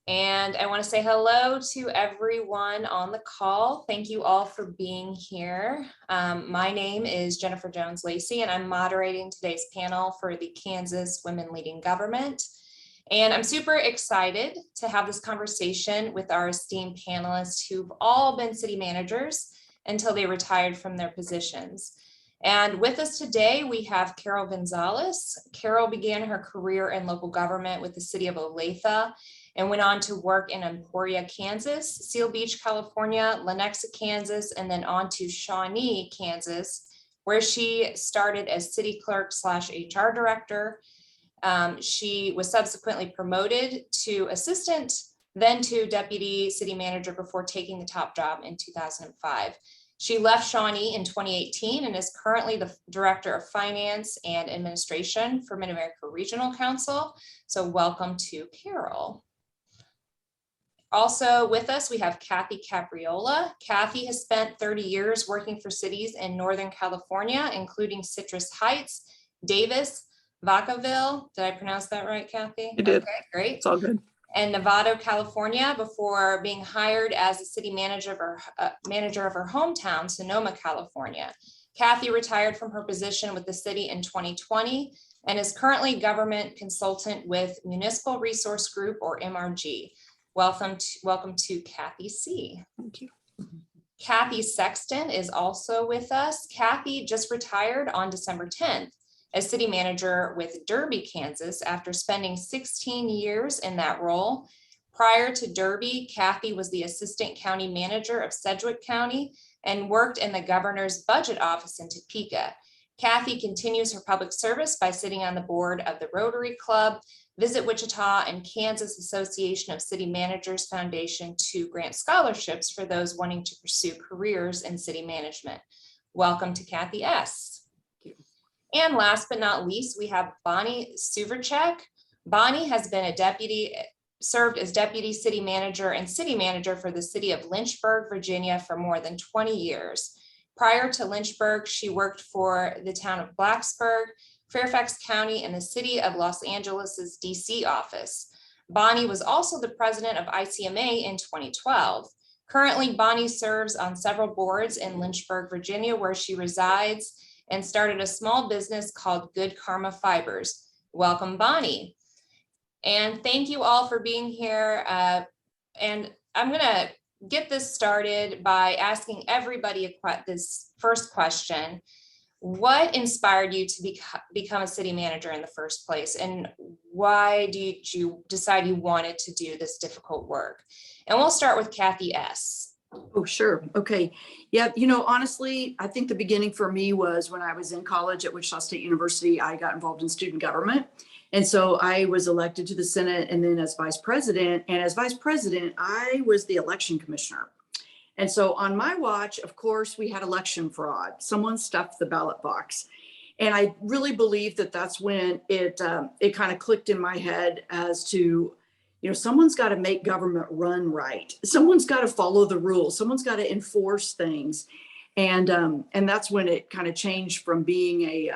And I want to say hello to everyone on the call. Thank you all for being here. My name is Jennifer Jones-Lacey, and I'm moderating today's panel for the Kansas Women Leading Government. And I'm super excited to have this conversation with our esteemed panelists who've all been city managers until they retired from their positions. And with us today, we have Carol Gonzalez. Carol began her career in local government with the city of Olathe and went on to work in Emporia, Kansas, Seal Beach, California, Lenexa, Kansas, and then on to Shawnee, Kansas, where she started as city clerk / HR director. She was subsequently promoted to assistant, then to deputy city manager before taking the top job in 2005. She left Shawnee in 2018 and is currently the director of finance and administration for Mid-America Regional Council. So welcome to Carol. Also with us, we have Kathy Capriola. Kathy has spent 30 years working for cities in Northern California, including Citrus Heights, Davis, Vacaville. Did I pronounce that right, Kathy? You did. Okay, great. It's all good. And Novato, California, before being hired as the city manager of her hometown, Sonoma, California. Kathy retired from her position with the city in 2020 and is currently government consultant with Municipal Resource Group, or MRG. Welcome to Kathy C. Thank you. Kathy Sexton is also with us. Kathy just retired on December 10th. As city manager with Derby, Kansas, after spending 16 years in that role. Prior to Derby, Kathy was the assistant county manager of Sedgwick County and worked in the governor's budget office in Topeka. Kathy continues her public service by sitting on the board of the Rotary Club, Visit Wichita, and Kansas Association of City Managers Foundation to grant scholarships for those wanting to pursue careers in city management. Welcome to Kathy S. And last but not least, we have Bonnie Suverchek. Bonnie has been served as deputy city manager and city manager for the city of Lynchburg, Virginia for more than 20 years. Prior to Lynchburg, she worked for the town of Blacksburg, Fairfax County, and the city of Los Angeles's DC office. Bonnie was also the president of ICMA in 2012. Currently, Bonnie serves on several boards in Lynchburg, Virginia, where she resides, and started a small business called Good Karma Fibers. Welcome, Bonnie. And thank you all for being here. And I'm gonna get this started by asking everybody this first question. What inspired you to become a city manager in the first place? And why did you decide you wanted to do this difficult work? And we'll start with Kathy S. Oh, sure. Okay. Yeah. Honestly, I think the beginning for me was when I was in college at Wichita State University. I got involved in student government. And so I was elected to the Senate and then as vice president. And as vice president, I was the election commissioner. And so on my watch, of course, we had election fraud. Someone stuffed the ballot box. And I really believe that that's when it kind of clicked in my head as to, someone's got to make government run right. Someone's got to follow the rules. Someone's got to enforce things. And that's when it kind of changed from being a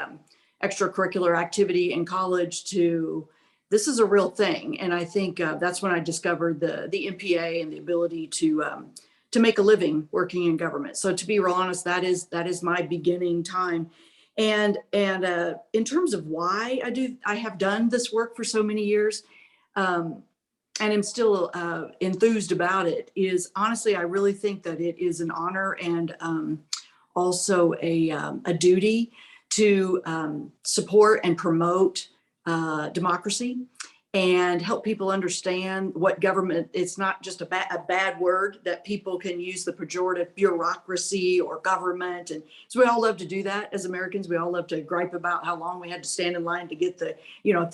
extracurricular activity in college to this is a real thing. And I think that's when I discovered the MPA and the ability to make a living working in government. So to be real honest, that is my beginning time. And in terms of why I have done this work for so many years, and I'm still enthused about it, is honestly, I really think that it is an honor and also a duty to support and promote democracy and help people understand what government, it's not just a bad word that people can use the pejorative bureaucracy or government. And so we all love to do that as Americans. We all love to gripe about how long we had to stand in line to get the, at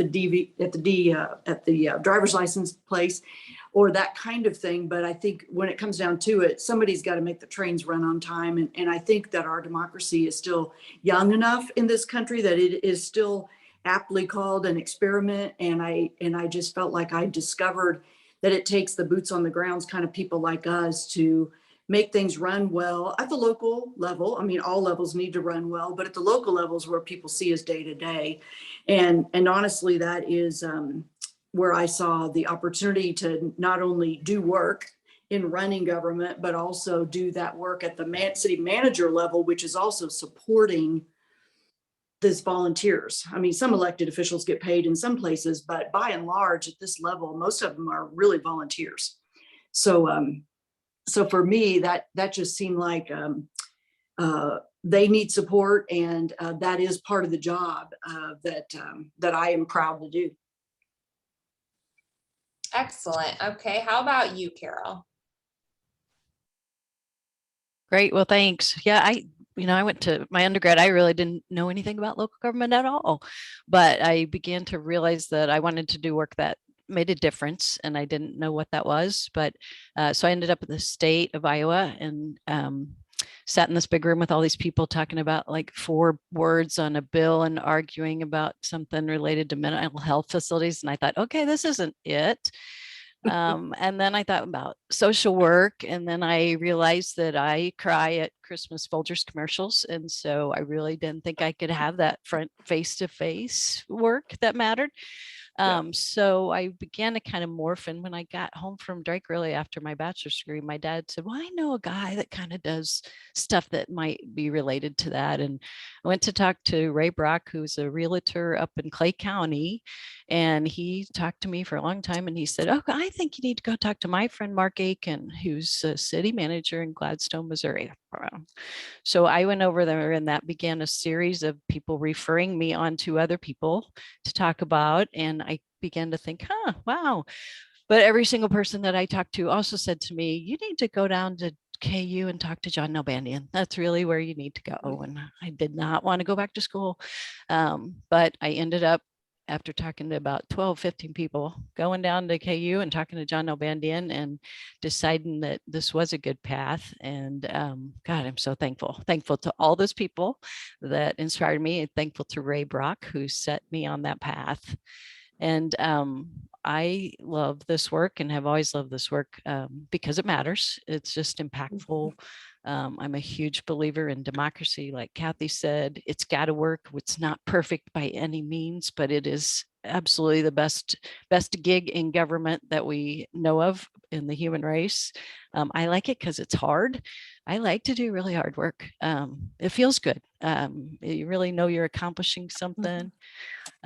the driver's license place or that kind of thing. But I think when it comes down to it, somebody's got to make the trains run on time. And I think that our democracy is still young enough in this country that it is still aptly called an experiment. And I just felt like I discovered that it takes the boots on the grounds kind of people like us to make things run well at the local level. I mean, all levels need to run well, but at the local levels where people see us day to day. And honestly, that is where I saw the opportunity to not only do work in running government, but also do that work at the city manager level, which is also supporting these volunteers. I mean, some elected officials get paid in some places, but by and large, at this level, most of them are really volunteers. So, so for me, that just seemed like they need support, and that is part of the job that I am proud to do. Excellent. Okay, how about you, Carol? Great. Well, thanks. Yeah, I went to my undergrad. I really didn't know anything about local government at all, but I began to realize that I wanted to do work that made a difference, and I didn't know what that was. But so I ended up at the state of Iowa and sat in this big room with all these people talking about like 4 words on a bill and arguing about something related to mental health facilities. And I thought, okay, this isn't it. And then I thought about social work, and then I realized that I cry at Christmas Folgers commercials, and so I really didn't think I could have that front face-to-face work that mattered. So I began to kind of morph. And when I got home from Drake, really after my bachelor's degree, my dad said, well, I know a guy that kind of does stuff that might be related to that. And I went to talk to Ray Brock, who's a realtor up in Clay County. And he talked to me for a long time. And he said, oh, I think you need to go talk to my friend, Mark Aiken, who's a city manager in Gladstone, Missouri. So I went over there, and that began a series of people referring me on to other people to talk about. And I began to think, wow. But every single person that I talked to also said to me, you need to go down to KU and talk to John Nalbandian. That's really where you need to go. And I did not want to go back to school. But I ended up, after talking to about 12, 15 people, going down to KU and talking to John Nalbandian and deciding that this was a good path. And God, I'm so thankful to all those people that inspired me, and thankful to Ray Brock, who set me on that path. And I love this work and have always loved this work because it matters. It's just impactful. I'm a huge believer in democracy. Like Kathy said, it's got to work. It's not perfect by any means, but it is absolutely the best gig in government that we know of in the human race. I like it because it's hard. I like to do really hard work. It feels good. You really know you're accomplishing something.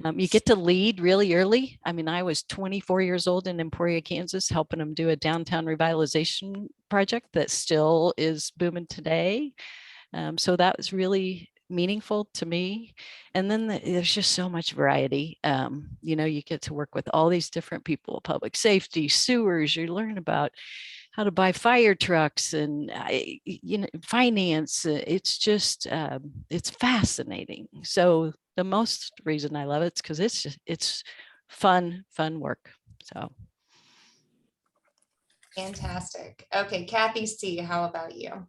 You get to lead really early. I mean, I was 24 years old in Emporia, Kansas, helping them do a downtown revitalization project that still is booming today. So that was really meaningful to me. And then there's just so much variety. You get to work with all these different people, public safety, sewers, you learn about how to buy fire trucks and finance. It's just it's fascinating. So the most reason I love it is because it's fun work. So Fantastic. Okay, Kathy C., how about you?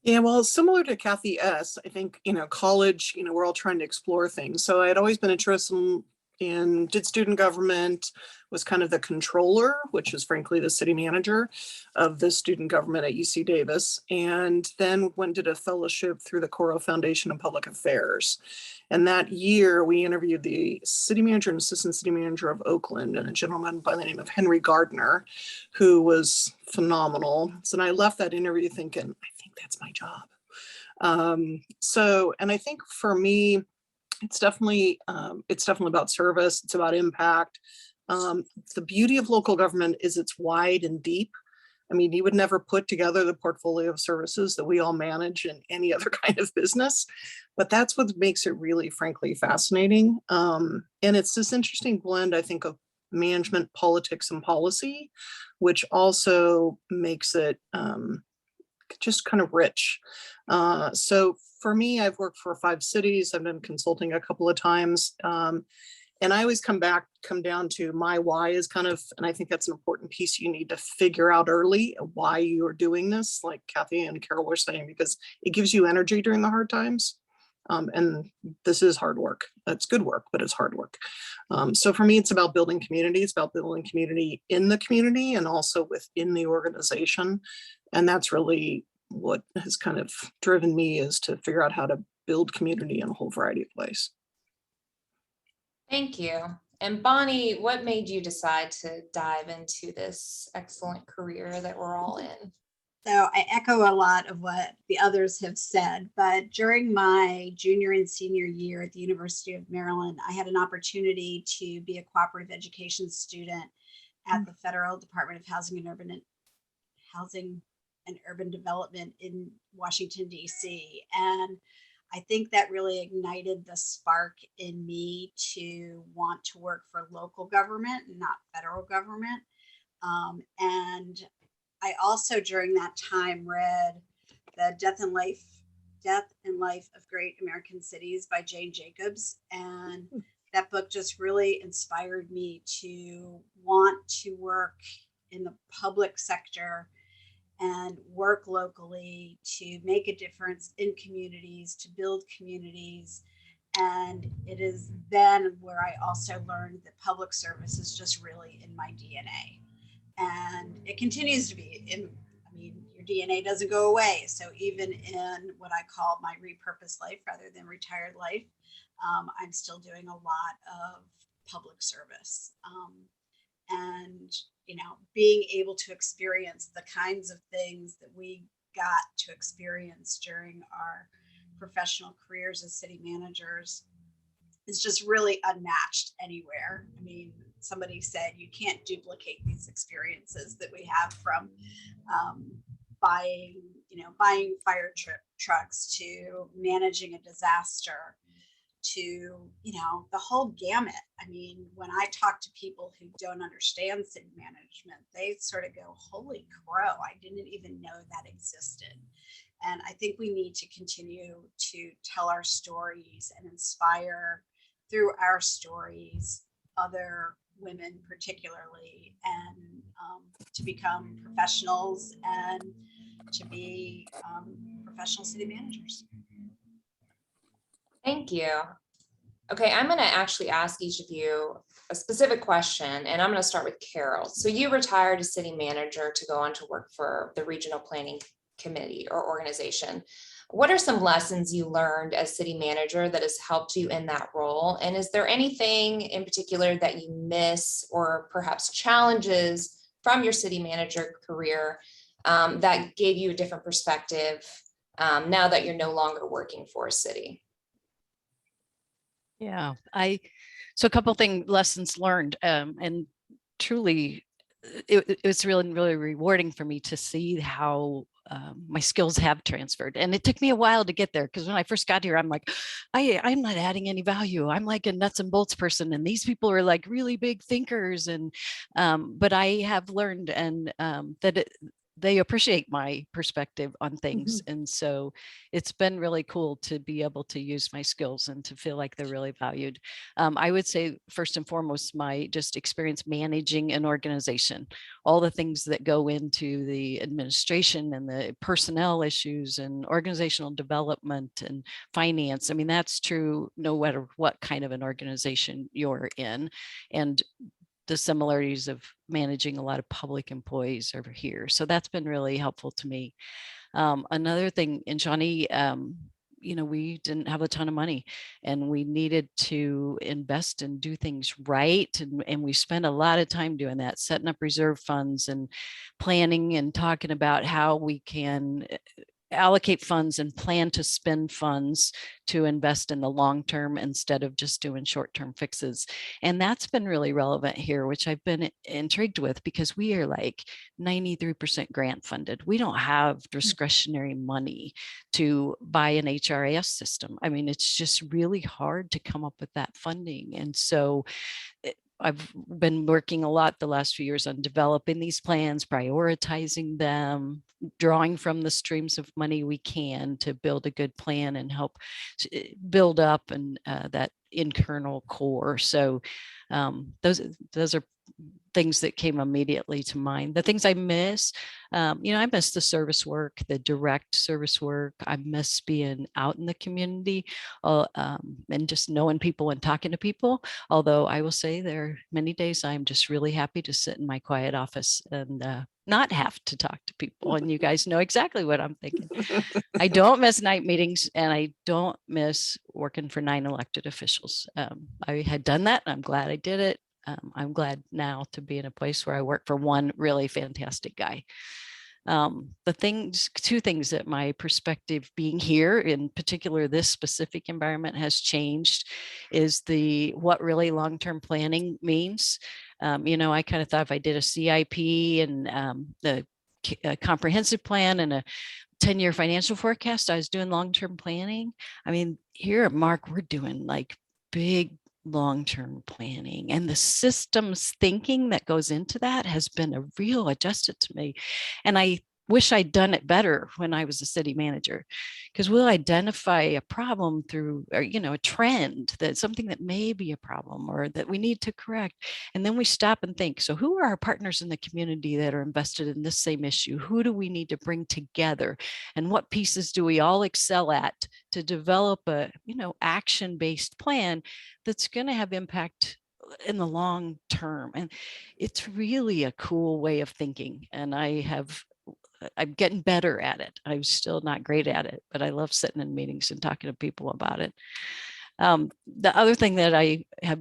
Yeah, well, similar to Kathy S., I think, college, we're all trying to explore things. So I had always been interested did student government, was kind of the controller, which is frankly the city manager of the student government at UC Davis, and then went did a fellowship through the Coro Foundation of Public Affairs. And that year we interviewed the city manager and assistant city manager of Oakland, and a gentleman by the name of Henry Gardner, who was phenomenal. So I left that interview thinking, I think that's my job. And I think for me, it's definitely about service. It's about impact. The beauty of local government is it's wide and deep. I mean, you would never put together the portfolio of services that we all manage in any other kind of business, but that's what makes it really, frankly, fascinating. And it's this interesting blend, I think, of management, politics, and policy, which also makes it just kind of rich. So for me, I've worked for 5 cities. I've done consulting a couple of times. And I always come down to my why is kind of, and I think that's an important piece you need to figure out early, why you're doing this, like Kathy and Carol were saying, because it gives you energy during the hard times. And this is hard work. It's good work, but it's hard work. So for me, it's about building community. It's about building community in the community and also within the organization. And that's really what has kind of driven me, is to figure out how to build community in a whole variety of ways. Thank you. And Bonnie, what made you decide to dive into this excellent career that we're all in? So I echo a lot of what the others have said, but during my junior and senior year at the University of Maryland, I had an opportunity to be a cooperative education student at the Federal Department of Housing and Urban Development in Washington, D.C. And I think that really ignited the spark in me to want to work for local government, not federal government. And I also during that time read the Death and Life of Great American Cities by Jane Jacobs. And that book just really inspired me to want to work in the public sector and work locally to make a difference in communities, to build communities. And it is then where I also learned that public service is just really in my DNA. And it continues to be in, I mean, your DNA doesn't go away. So even in what I call my repurposed life rather than retired life, I'm still doing a lot of public service. And, being able to experience the kinds of things that we got to experience during our professional careers as city managers is just really unmatched anywhere. I mean, somebody said you can't duplicate these experiences that we have from buying fire trucks to managing a disaster to, the whole gamut. I mean, when I talk to people who don't understand city management, they sort of go, holy crow, I didn't even know that existed. And I think we need to continue to tell our stories and inspire through our stories other women particularly, and to become professionals and to be professional city managers. Thank you. Okay, I'm going to actually ask each of you a specific question, and I'm going to start with Carol. So you retired as city manager to go on to work for the Regional Planning Committee or organization. What are some lessons you learned as city manager that has helped you in that role? And is there anything in particular that you miss or perhaps challenges from your city manager career that gave you a different perspective now that you're no longer working for a city? Yeah, so a couple lessons learned, and truly it was really, really rewarding for me to see how my skills have transferred. And it took me a while to get there, because when I first got here, I'm like, I'm not adding any value. I'm like a nuts and bolts person. And these people are like really big thinkers. And but I have learned and that they appreciate my perspective on things. And so it's been really cool to be able to use my skills and to feel like they're really valued. I would say first and foremost, my just experience managing an organization, all the things that go into the administration and the personnel issues and organizational development and finance. I mean, that's true no matter what kind of an organization you're in. And the similarities of managing a lot of public employees over here. So that's been really helpful to me. Another thing in Shawnee, we didn't have a ton of money and we needed to invest and do things right. And we spent a lot of time doing that, setting up reserve funds and planning and talking about how we can allocate funds and plan to spend funds to invest in the long term instead of just doing short-term fixes. And that's been really relevant here, which I've been intrigued with, because we are like 93% grant funded. We don't have discretionary money to buy an HRIS system. I mean, it's just really hard to come up with that funding. And so I've been working a lot the last few years on developing these plans, prioritizing them, drawing from the streams of money we can to build a good plan and help build up and that internal core. So those are things that came immediately to mind. The things I miss, I miss the service work, the direct service work. I miss being out in the community and just knowing people and talking to people. Although I will say there are many days I'm just really happy to sit in my quiet office and not have to talk to people. And you guys know exactly what I'm thinking. I don't miss night meetings, and I don't miss working for 9 elected officials. I had done that, and I'm glad I did it. I'm glad now to be in a place where I work for one really fantastic guy. Two things that my perspective being here, in particular this specific environment, has changed is what really long-term planning means. I kind of thought if I did a CIP and a comprehensive plan and a 10-year financial forecast, I was doing long-term planning. I mean, here at Mark, we're doing like big long-term planning, and the systems thinking that goes into that has been a real adjustment to me. And I wish I'd done it better when I was a city manager, because we'll identify a problem through, or, a trend, that something that may be a problem or that we need to correct. And then we stop and think, so who are our partners in the community that are invested in this same issue? Who do we need to bring together? And what pieces do we all excel at to develop a, action-based plan that's going to have impact in the long term? And it's really a cool way of thinking. And I'm getting better at it. I'm still not great at it, but I love sitting in meetings and talking to people about it. The other thing that I have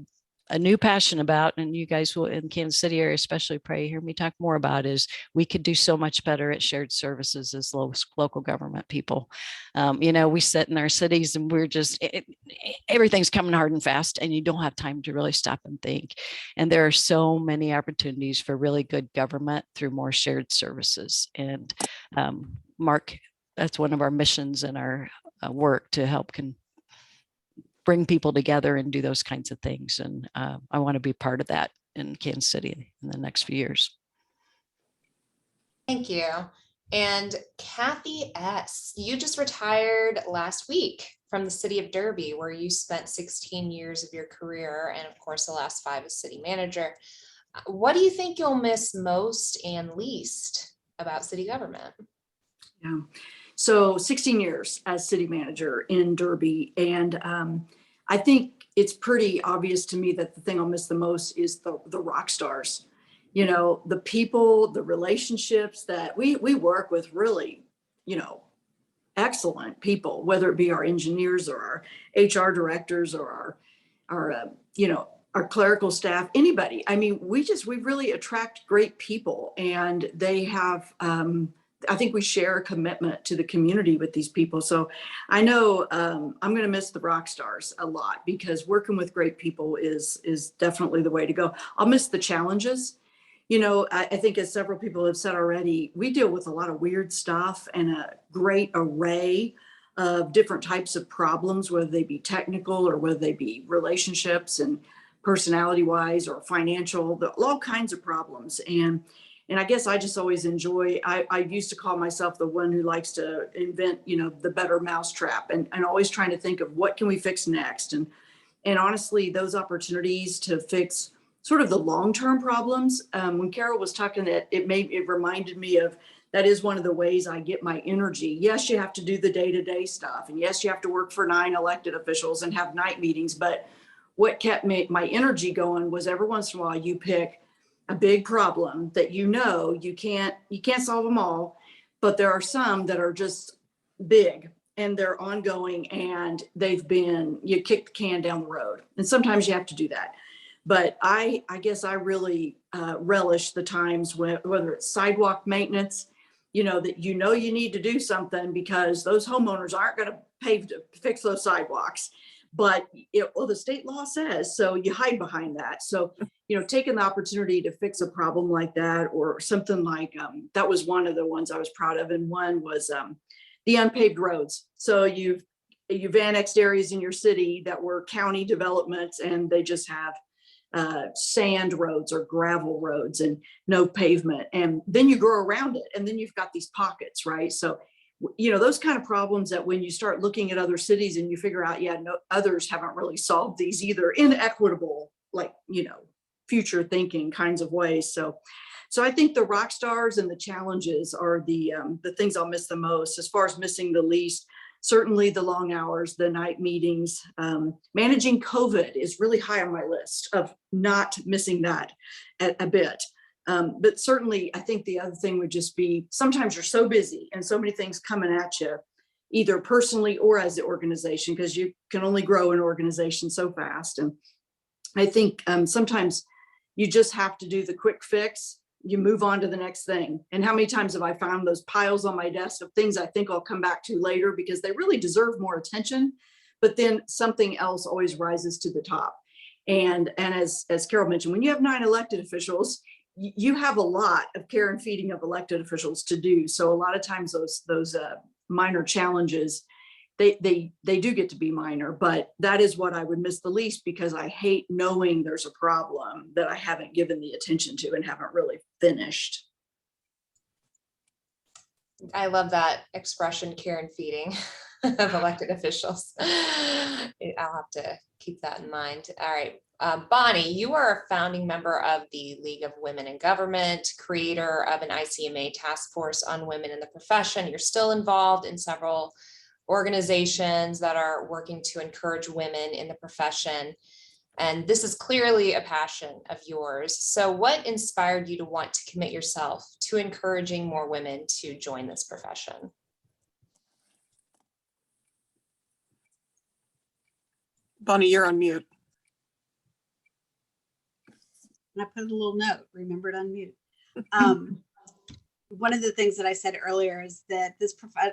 a new passion about, and you guys will in Kansas City area especially probably hear me talk more about, is we could do so much better at shared services as local government people. We sit in our cities and we're just, everything's coming hard and fast, and you don't have time to really stop and think. And there are so many opportunities for really good government through more shared services. And Mark, that's one of our missions in our work, to help bring people together and do those kinds of things. And I want to be part of that in Kansas City in the next few years. Thank you. And Kathy S., you just retired last week from the city of Derby, where you spent 16 years of your career, and of course the last 5 as city manager. What do you think you'll miss most and least about city government? Yeah. So 16 years as city manager in Derby. And I think it's pretty obvious to me that the thing I'll miss the most is the rock stars, the people, the relationships that we work with, really, excellent people, whether it be our engineers or our HR directors or our clerical staff, anybody. I mean, we really attract great people, and they have, I think we share a commitment to the community with these people. So I know I'm going to miss the rock stars a lot, because working with great people is definitely the way to go. I'll miss the challenges. I think, as several people have said already, we deal with a lot of weird stuff and a great array of different types of problems, whether they be technical or whether they be relationships and personality wise or financial, all kinds of problems. And I guess I just always enjoy, I used to call myself the one who likes to invent, the better mousetrap, and always trying to think of what can we fix next. And honestly, those opportunities to fix sort of the long-term problems, when Carol was talking, that it reminded me of, that is one of the ways I get my energy. Yes, you have to do the day-to-day stuff. And yes, you have to work for 9 elected officials and have night meetings. But what kept my energy going was, every once in a while you pick a big problem that you can't solve them all, but there are some that are just big and they're ongoing, and you kick the can down the road. And sometimes you have to do that. But I guess I really relish the times whether it's sidewalk maintenance, that you need to do something because those homeowners aren't going to pay to fix those sidewalks. But the state law says, so you hide behind that. So, taking the opportunity to fix a problem like that, or something like that was one of the ones I was proud of. And one was the unpaved roads. So you've annexed areas in your city that were county developments, and they just have sand roads or gravel roads and no pavement. And then you grow around it, and then you've got these pockets, right? So those kind of problems that when you start looking at other cities and you figure out, others haven't really solved these either in equitable, future thinking kinds of ways. So I think the rock stars and the challenges are the things I'll miss the most. As far as missing the least, certainly the long hours, the night meetings, managing COVID is really high on my list of not missing that a bit. But certainly I think the other thing would just be, sometimes you're so busy and so many things coming at you, either personally or as the organization, because you can only grow an organization so fast. And I think sometimes you just have to do the quick fix. You move on to the next thing. And how many times have I found those piles on my desk of things I think I'll come back to later because they really deserve more attention, but then something else always rises to the top. And as Carol mentioned, when you have 9 elected officials, you have a lot of care and feeding of elected officials to do. So a lot of times those minor challenges, they do get to be minor, but that is what I would miss the least, because I hate knowing there's a problem that I haven't given the attention to and haven't really finished. I love that expression, care and feeding of elected officials. I'll have to keep that in mind. All right. Bonnie, you are a founding member of the League of Women in Government, creator of an ICMA task force on women in the profession. You're still involved in several organizations that are working to encourage women in the profession. And this is clearly a passion of yours. So what inspired you to want to commit yourself to encouraging more women to join this profession? Bonnie, you're on mute. And I put a little note, remember to unmute. One of the things that I said earlier is that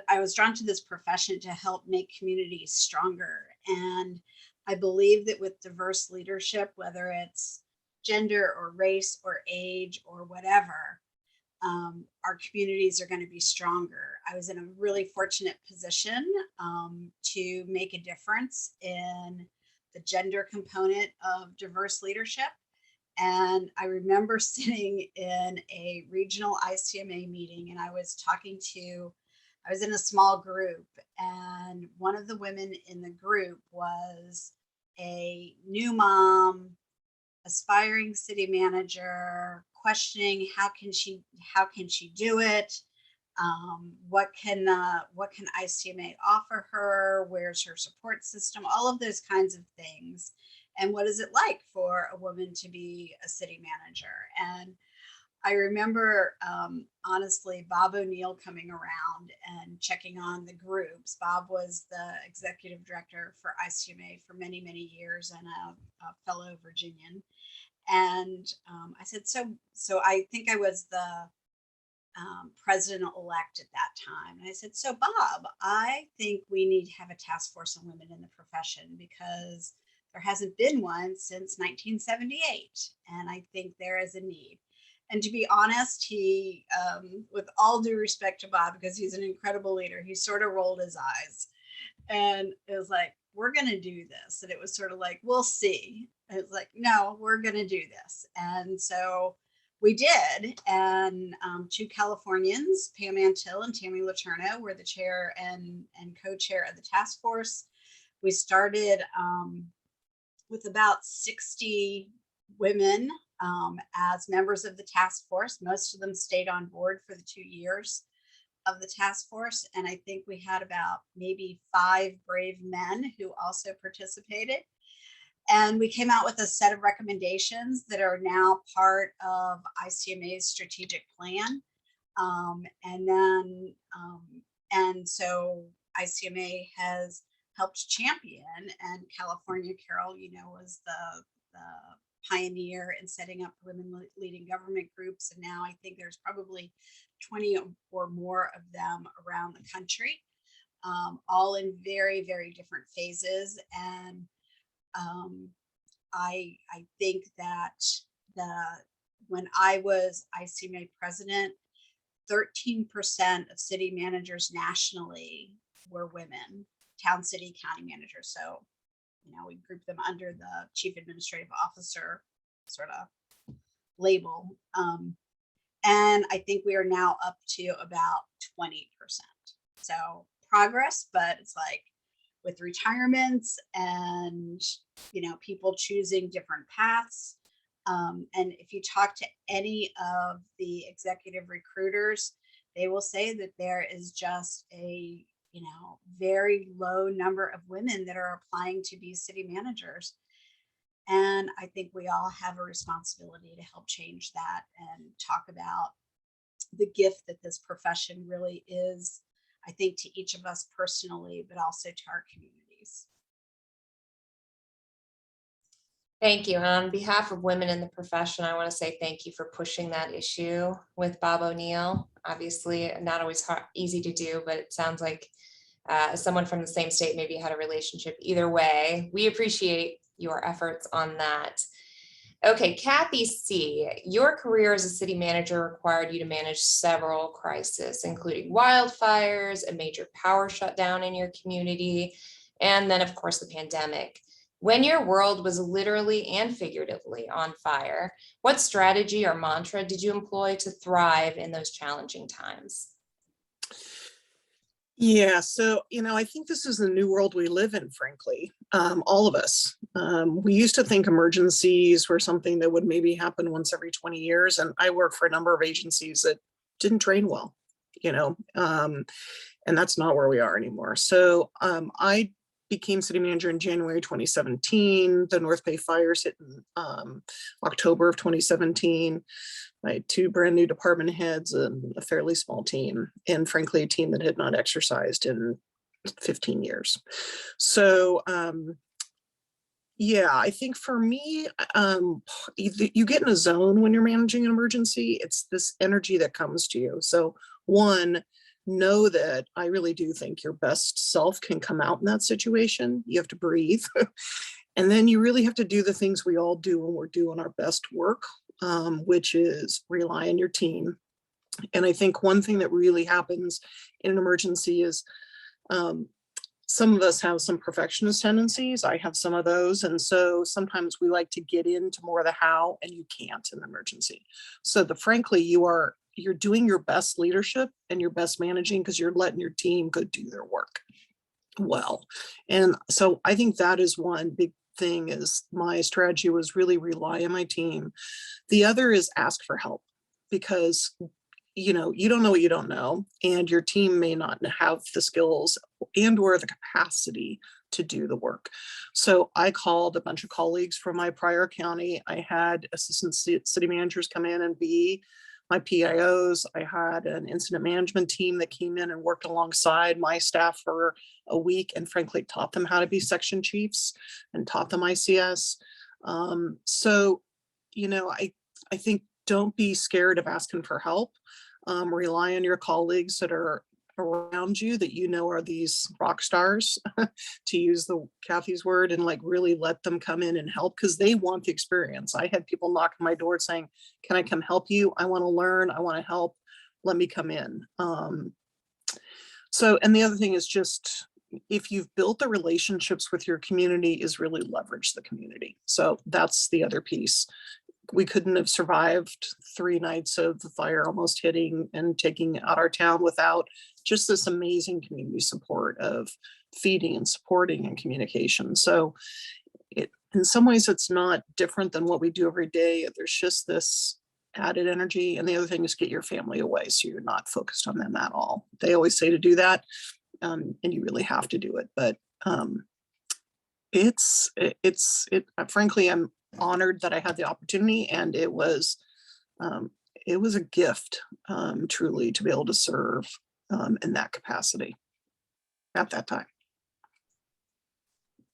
I was drawn to this profession to help make communities stronger. And I believe that with diverse leadership, whether it's gender or race or age or whatever, our communities are going to be stronger. I was in a really fortunate position to make a difference in the gender component of diverse leadership. And I remember sitting in a regional ICMA meeting, and I was in a small group, and one of the women in the group was a new mom, aspiring city manager, questioning how can she do it? What can ICMA offer her? Where's her support system? All of those kinds of things. And what is it like for a woman to be a city manager? And I remember, honestly, Bob O'Neill coming around and checking on the groups. Bob was the executive director for ICMA for many, many years and a fellow Virginian. And I said, so I think I was the president-elect at that time. And I said, so Bob, I think we need to have a task force on women in the profession because there hasn't been one since 1978. And I think there is a need. And to be honest, he, with all due respect to Bob, because he's an incredible leader, he sort of rolled his eyes and it was like, we're going to do this. And it was sort of like, we'll see. And it's like, no, we're going to do this. And so we did. And 2 Californians, Pam Antill and Tammy Letourneau, were the chair and co-chair of the task force. We started with about 60 women as members of the task force. Most of them stayed on board for the 2 years of the task force. And I think we had about maybe 5 brave men who also participated. And we came out with a set of recommendations that are now part of ICMA's strategic plan. And so ICMA has helped champion, and California, Carol, was the pioneer in setting up women leading government groups. And now I think there's probably 20 or more of them around the country, all in very, very different phases. And I think that when I was ICMA president, 13% of city managers nationally were women, town, city, county managers. So, we group them under the chief administrative officer sort of label. And I think we are now up to about 20%. So progress, but it's like with retirements and, people choosing different paths, And if you talk to any of the executive recruiters, they will say that there is just a very low number of women that are applying to be city managers. And I think we all have a responsibility to help change that and talk about the gift that this profession really is, I think, to each of us personally, but also to our communities. Thank you. And on behalf of women in the profession, I want to say thank you for pushing that issue with Bob O'Neill. Obviously, not always easy to do, but it sounds like someone from the same state maybe had a relationship. Either way, we appreciate your efforts on that. Okay, Kathy C., your career as a city manager required you to manage several crises, including wildfires, a major power shutdown in your community, and then, of course, the pandemic. When your world was literally and figuratively on fire, what strategy or mantra did you employ to thrive in those challenging times? Yeah, so, I think this is the new world we live in, frankly, all of us. We used to think emergencies were something that would maybe happen once every 20 years. And I work for a number of agencies that didn't train well, and that's not where we are anymore. So I became city manager in January 2017. The North Bay fires hit in October of 2017. I had 2 brand new department heads and a fairly small team, and frankly, a team that had not exercised in 15 years. So, yeah, I think for me, you get in a zone when you're managing an emergency. It's this energy that comes to you. So, one, know that I really do think your best self can come out in that situation. You have to breathe. And then you really have to do the things we all do when we're doing our best work, which is rely on your team. And I think one thing that really happens in an emergency is some of us have some perfectionist tendencies. I have some of those. And so sometimes we like to get into more of the how, and you can't in an emergency. So frankly, you're doing your best leadership and your best managing because you're letting your team go do their work well. And so I think that is one big thing. Is my strategy was really rely on my team. The other is ask for help, because you don't know what you don't know, and your team may not have the skills and or the capacity to do the work. So I called a bunch of colleagues from my prior county. I had assistant city managers come in and be my PIOs. I had an incident management team that came in and worked alongside my staff for a week, and frankly taught them how to be section chiefs and taught them ICS. So, I think don't be scared of asking for help. Rely on your colleagues that are around you that are these rock stars, to use Kathy's word, and really let them come in and help, because they want the experience. I had people knock on my door saying, can I come help you? I want to learn. I want to help. Let me come in. And the other thing is just, if you've built the relationships with your community, is really leverage the community. So that's the other piece. We couldn't have survived 3 nights of the fire almost hitting and taking out our town without just this amazing community support of feeding and supporting and communication. So in some ways, it's not different than what we do every day. There's just this added energy. And the other thing is get your family away, so you're not focused on them at all. They always say to do that, and you really have to do it. But frankly, I'm honored that I had the opportunity, and it was a gift, truly, to be able to serve in that capacity at that time.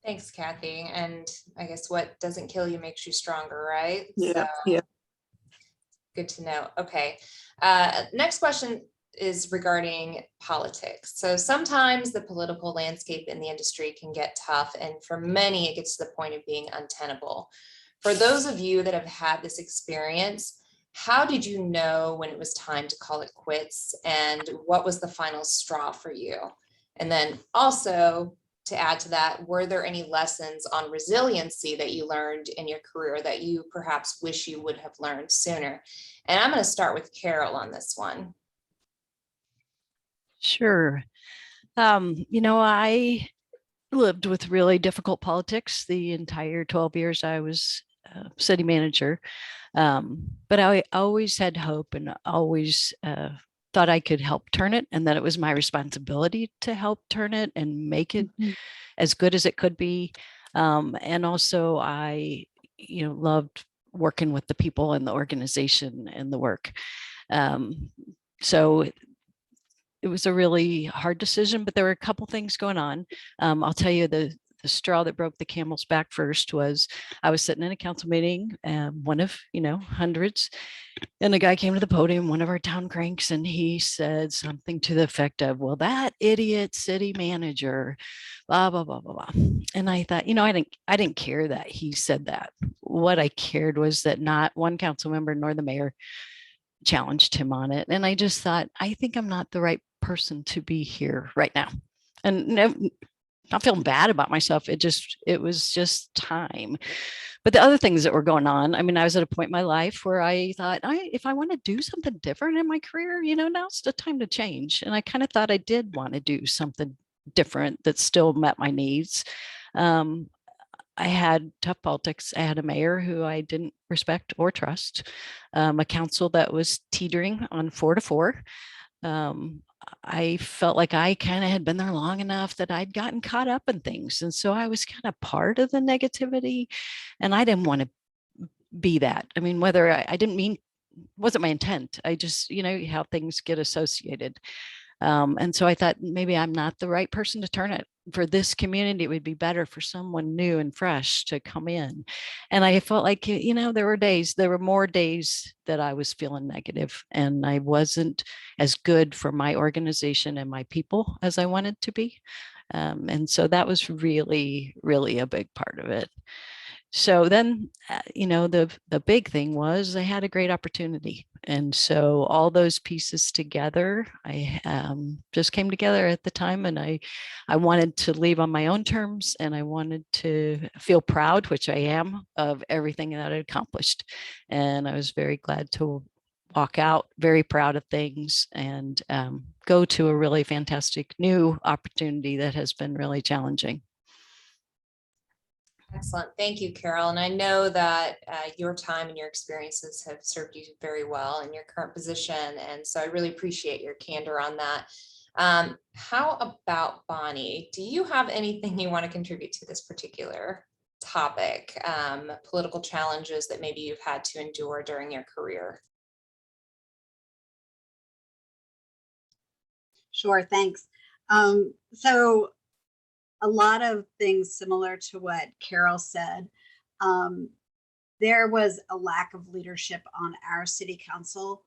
Thanks, Kathy. And I guess what doesn't kill you makes you stronger, right? Yeah, So, yeah. good to know. Okay. Next question is regarding politics. So sometimes the political landscape in the industry can get tough, and for many, it gets to the point of being untenable. For those of you that have had this experience, how did you know when it was time to call it quits, and what was the final straw for you? And then also, to add to that, were there any lessons on resiliency that you learned in your career that you perhaps wish you would have learned sooner? And I'm going to start with Carol on this one. Sure. I lived with really difficult politics the entire 12 years I was city manager. But I always had hope and always thought I could help turn it, and that it was my responsibility to help turn it and make it as good as it could be. And also I, loved working with the people and the organization and the work. So it was a really hard decision, but there were a couple things going on. I'll tell you the straw that broke the camel's back first was I was sitting in a council meeting, one of, hundreds, and the guy came to the podium, one of our town cranks, and he said something to the effect of, well, that idiot city manager, blah, blah, blah, blah, blah. And I thought, I didn't care that he said that. What I cared was that not one council member nor the mayor challenged him on it. And I just thought, I think I'm not the right person to be here right now. And not feeling bad about myself. It was just time. But the other things that were going on, I mean, I was at a point in my life where I thought, if I want to do something different in my career, now's the time to change. And I kind of thought I did want to do something different that still met my needs. I had tough politics. I had a mayor who I didn't respect or trust, a council that was teetering on 4-4. I felt like I kind of had been there long enough that I'd gotten caught up in things. And so I was kind of part of the negativity, and I didn't want to be that. I mean, whether I didn't mean, wasn't my intent. I just, how things get associated. And so I thought maybe I'm not the right person to turn it. For this community, it would be better for someone new and fresh to come in. And I felt like, there were more days that I was feeling negative, and I wasn't as good for my organization and my people as I wanted to be. And so that was really, really a big part of it. So then, the big thing was I had a great opportunity. And so all those pieces together, I just came together at the time, and I wanted to leave on my own terms, and I wanted to feel proud, which I am, of everything that I accomplished. And I was very glad to walk out very proud of things and go to a really fantastic new opportunity that has been really challenging. Excellent. Thank you, Carol. And I know that your time and your experiences have served you very well in your current position. And so I really appreciate your candor on that. How about Bonnie? Do you have anything you want to contribute to this particular topic? Political challenges that maybe you've had to endure during your career? Sure, thanks. So a lot of things similar to what Carol said. There was a lack of leadership on our city council,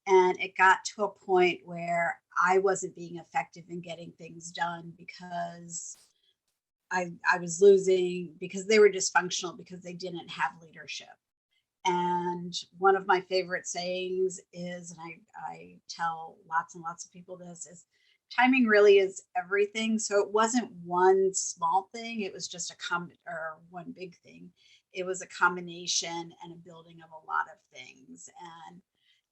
and it got to a point where I wasn't being effective in getting things done because I was losing, because they were dysfunctional, because they didn't have leadership. And one of my favorite sayings is, and I tell lots and lots of people this, is timing really is everything. So it wasn't one small thing. It was just or one big thing. It was a combination and a building of a lot of things. And,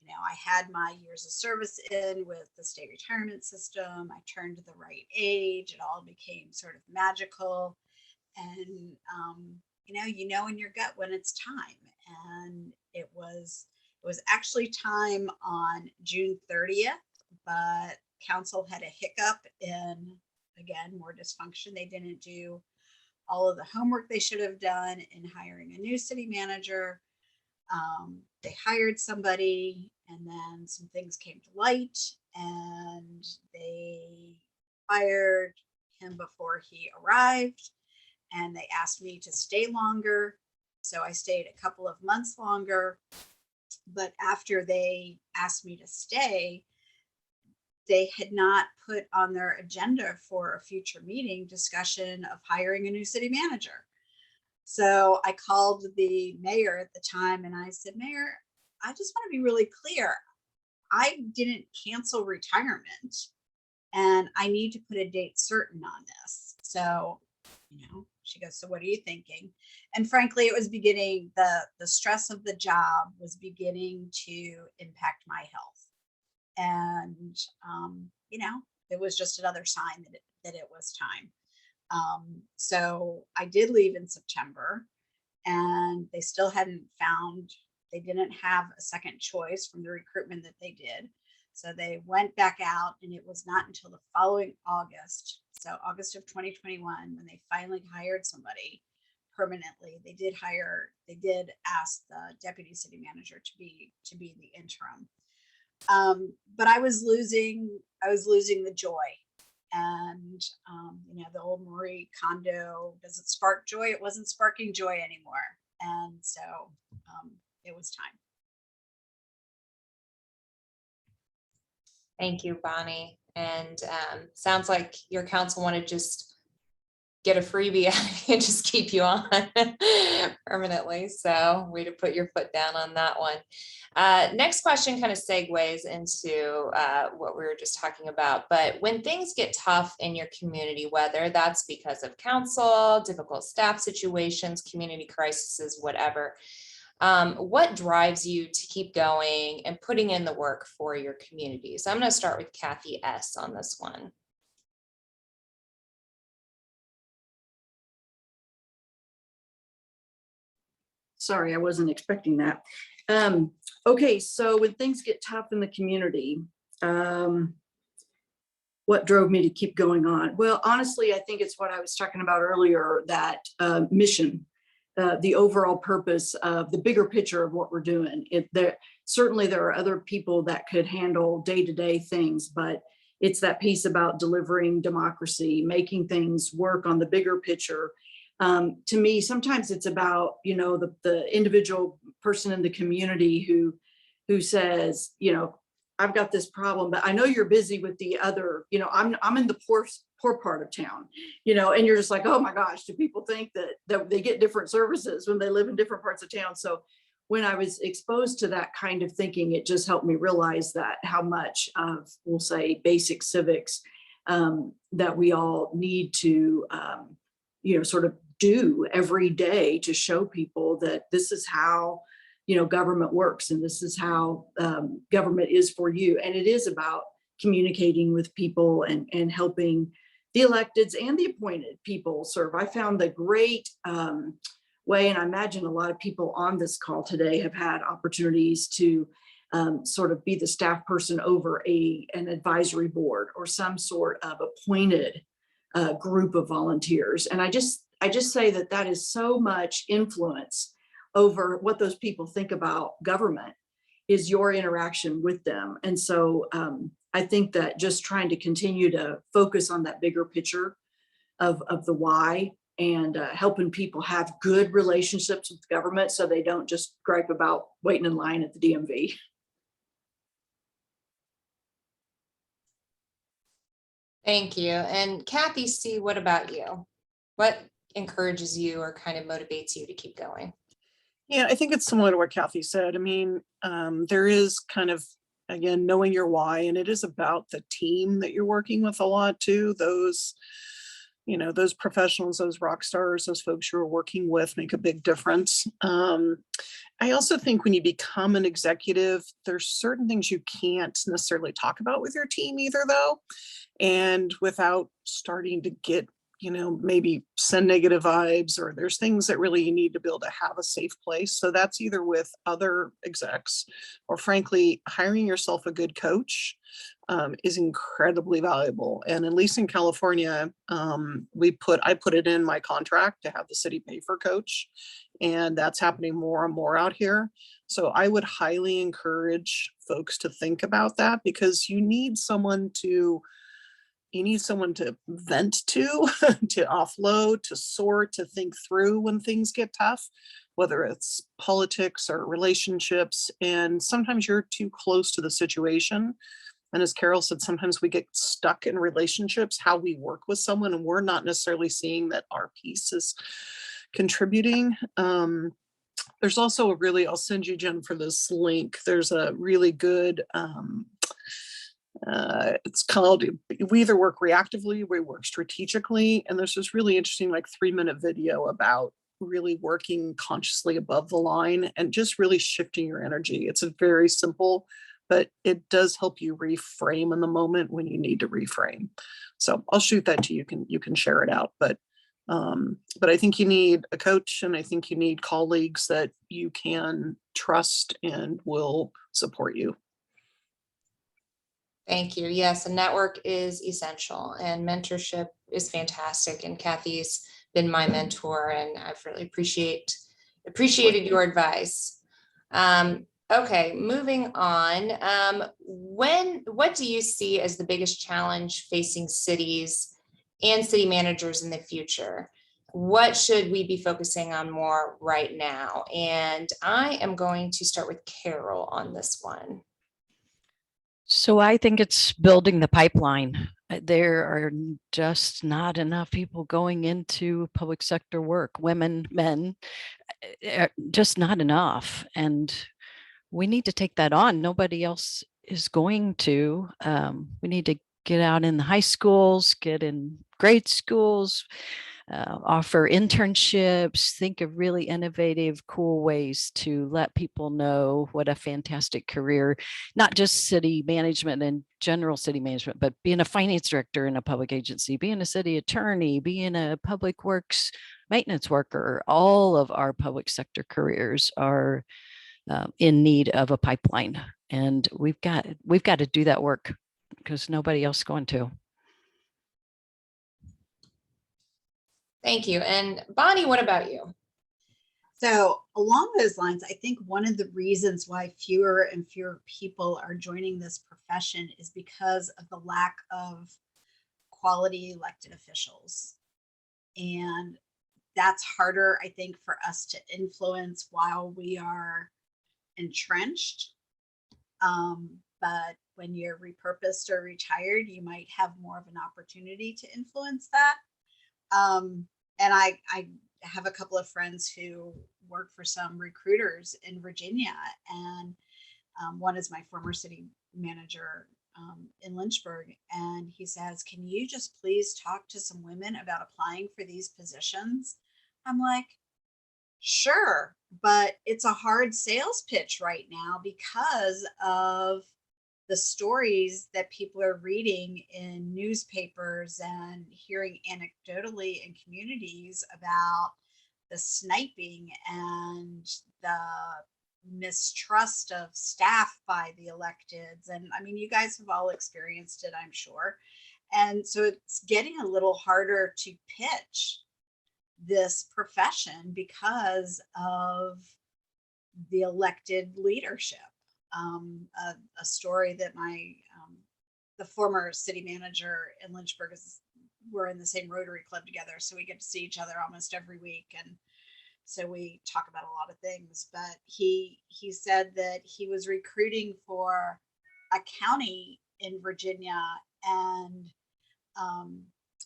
I had my years of service in with the state retirement system. I turned to the right age. It all became sort of magical. And, you know in your gut when it's time. And it was actually time on June 30th, but council had a hiccup in, again, more dysfunction. They didn't do all of the homework they should have done in hiring a new city manager. They hired somebody, and then some things came to light, and they fired him before he arrived, and they asked me to stay longer. So I stayed a couple of months longer. But after they asked me to stay, they had not put on their agenda for a future meeting discussion of hiring a new city manager. So I called the mayor at the time and I said, Mayor, I just want to be really clear. I didn't cancel retirement, and I need to put a date certain on this. So, she goes, so what are you thinking? And frankly, it was beginning, the stress of the job was beginning to impact my health. And, it was just another sign that it was time. So I did leave in September, and they still hadn't found, they didn't have a second choice from the recruitment that they did. So they went back out, and it was not until the following August, so August of 2021, when they finally hired somebody permanently. They did ask the deputy city manager to be the interim. But I was losing the joy. And the old Marie Kondo, does it spark joy? It wasn't sparking joy anymore. And so it was time. Thank you, Bonnie. And sounds like your council want to just get a freebie out of you and just keep you on permanently. So way to put your foot down on that one. Next question kind of segues into what we were just talking about. But when things get tough in your community, whether that's because of council, difficult staff situations, community crises, whatever, what drives you to keep going and putting in the work for your community? So I'm going to start with Kathy S. on this one. Sorry, I wasn't expecting that. Okay, so when things get tough in the community, what drove me to keep going on? Well, honestly, I think it's what I was talking about earlier, that mission, the overall purpose of the bigger picture of what we're doing. Certainly there are other people that could handle day-to-day things, but it's that piece about delivering democracy, making things work on the bigger picture. To me, sometimes it's about, the individual person in the community who says, I've got this problem, but I know you're busy with the other, I'm in the poor part of town, and you're just like, oh my gosh, do people think that they get different services when they live in different parts of town? So when I was exposed to that kind of thinking, it just helped me realize that how much of, we'll say, basic civics that we all need to, sort of do every day to show people that this is how, government works, and this is how government is for you. And it is about communicating with people and helping the electeds and the appointed people serve. I found the great way, and I imagine a lot of people on this call today have had opportunities to sort of be the staff person over an advisory board or some sort of appointed group of volunteers. And I just say that is so much influence over what those people think about government is your interaction with them. And so I think that just trying to continue to focus on that bigger picture of the why, and helping people have good relationships with government so they don't just gripe about waiting in line at the DMV. Thank you. And Kathy C., what about you? What encourages you or kind of motivates you to keep going? Yeah, I think it's similar to what Kathy said. I mean, there is kind of, again, knowing your why, and it is about the team that you're working with a lot too. Those professionals, those rock stars, those folks you're working with make a big difference. I also think when you become an executive, there's certain things you can't necessarily talk about with your team either, though. And without starting to get, maybe send negative vibes, or there's things that really you need to be able to have a safe place. So that's either with other execs, or frankly, hiring yourself a good coach is incredibly valuable. And at least in California, I put it in my contract to have the city pay for a coach, and that's happening more and more out here. So I would highly encourage folks to think about that, because you need someone to vent to, to offload, to sort, to think through when things get tough, whether it's politics or relationships. And sometimes you're too close to the situation. And as Carol said, sometimes we get stuck in relationships, how we work with someone, and we're not necessarily seeing that our piece is contributing. There's also I'll send you, Jen, for this link. There's a really good, it's called We Either Work Reactively, We Work Strategically. And there's this really interesting 3-minute video about really working consciously above the line and just really shifting your energy. It's a very simple, but it does help you reframe in the moment when you need to reframe. So I'll shoot that to you. You can share it out. But But I think you need a coach, and I think you need colleagues that you can trust and will support you. Thank you. Yes, a network is essential and mentorship is fantastic. And Kathy's been my mentor and I've really appreciated your advice. Okay, moving on. What do you see as the biggest challenge facing cities and city managers in the future? What should we be focusing on more right now? And I am going to start with Carol on this one. So I think it's building the pipeline. There are just not enough people going into public sector work, women, men, just not enough. And we need to take that on. Nobody else is going to. We need to get out in the high schools, get in grade schools, offer internships, think of really innovative, cool ways to let people know what a fantastic career, not just city management and general city management, but being a finance director in a public agency, being a city attorney, being a public works maintenance worker. All of our public sector careers are in need of a pipeline, and we've got to do that work because nobody else is going to. Thank you. And Bonnie, what about you? So along those lines, I think one of the reasons why fewer and fewer people are joining this profession is because of the lack of quality elected officials. And that's harder, I think, for us to influence while we are entrenched. But when you're repurposed or retired, you might have more of an opportunity to influence that. And I have a couple of friends who work for some recruiters in Virginia, and one is my former city manager in Lynchburg, and he says, "Can you just please talk to some women about applying for these positions?" I'm like, sure, but it's a hard sales pitch right now because of the stories that people are reading in newspapers and hearing anecdotally in communities about the sniping and the mistrust of staff by the electeds. And I mean, you guys have all experienced it, I'm sure. And so it's getting a little harder to pitch this profession because of the elected leadership. A story that the former city manager in Lynchburg we're in the same Rotary Club together, so we get to see each other almost every week, and so we talk about a lot of things. But he said that he was recruiting for a county in Virginia, and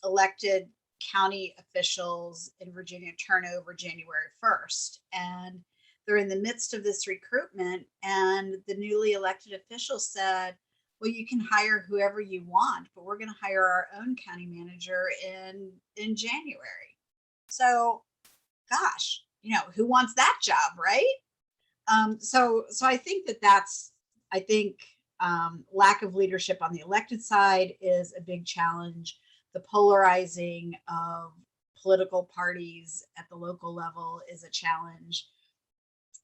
elected county officials in Virginia turn over January 1st, and they're in the midst of this recruitment, and the newly elected official said, well, you can hire whoever you want, but we're going to hire our own county manager in January. So, gosh, who wants that job, right? So I think lack of leadership on the elected side is a big challenge. The polarizing of political parties at the local level is a challenge.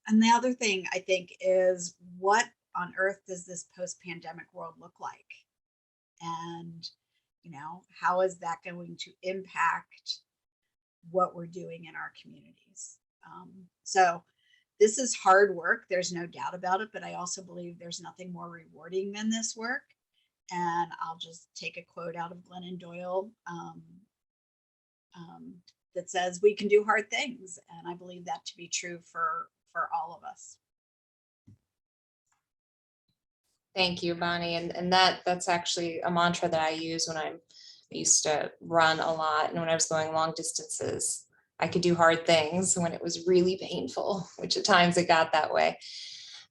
And the other thing I think is, what on earth does this post-pandemic world look like? And, how is that going to impact what we're doing in our communities? So this is hard work. There's no doubt about it, but I also believe there's nothing more rewarding than this work. And I'll just take a quote out of Glennon Doyle that says, we can do hard things. And I believe that to be true for all of us. Thank you, Bonnie. And that's actually a mantra that I use when I used to run a lot. And when I was going long distances, I could do hard things when it was really painful, which at times it got that way.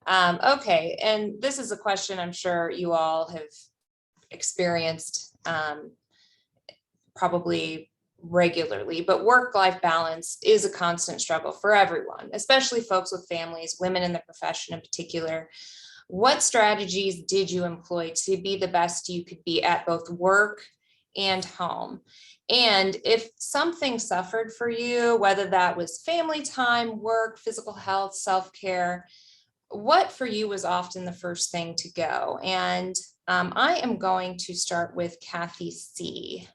Okay. And this is a question I'm sure you all have experienced probably regularly, but work-life balance is a constant struggle for everyone, especially folks with families, women in the profession in particular. What strategies did you employ to be the best you could be at both work and home. And if something suffered for you, whether that was family time, work, physical health, self-care, what for you was often the first thing to go? And I am going to start with Kathy C.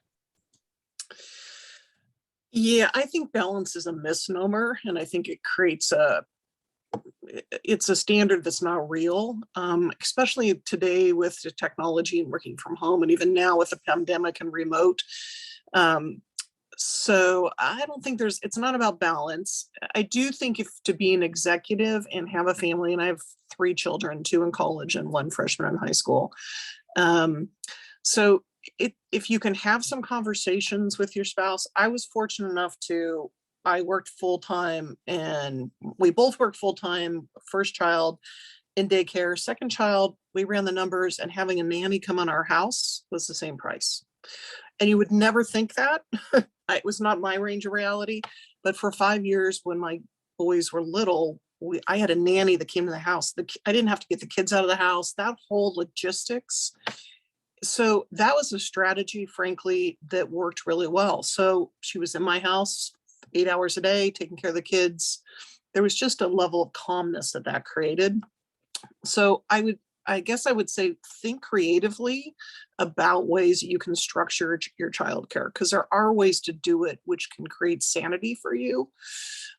Yeah, I think balance is a misnomer, and I think it creates it's a standard that's not real, especially today with the technology and working from home, and even now with the pandemic and remote. So I don't think it's not about balance. I do think if to be an executive and have a family, and I have 3 children, 2 in college and 1 freshman in high school. So if you can have some conversations with your spouse, I was fortunate enough I worked full time, and we both worked full time. First child in daycare, second child, we ran the numbers, and having a nanny come on our house was the same price. And you would never think that. It was not my range of reality, but for 5 years when my boys were little, I had a nanny that came to the house. I didn't have to get the kids out of the house, that whole logistics. So that was a strategy, frankly, that worked really well. So she was in my house 8 hours a day, taking care of the kids. There was just a level of calmness that created. So I guess I would say, think creatively about ways that you can structure your childcare, because there are ways to do it which can create sanity for you.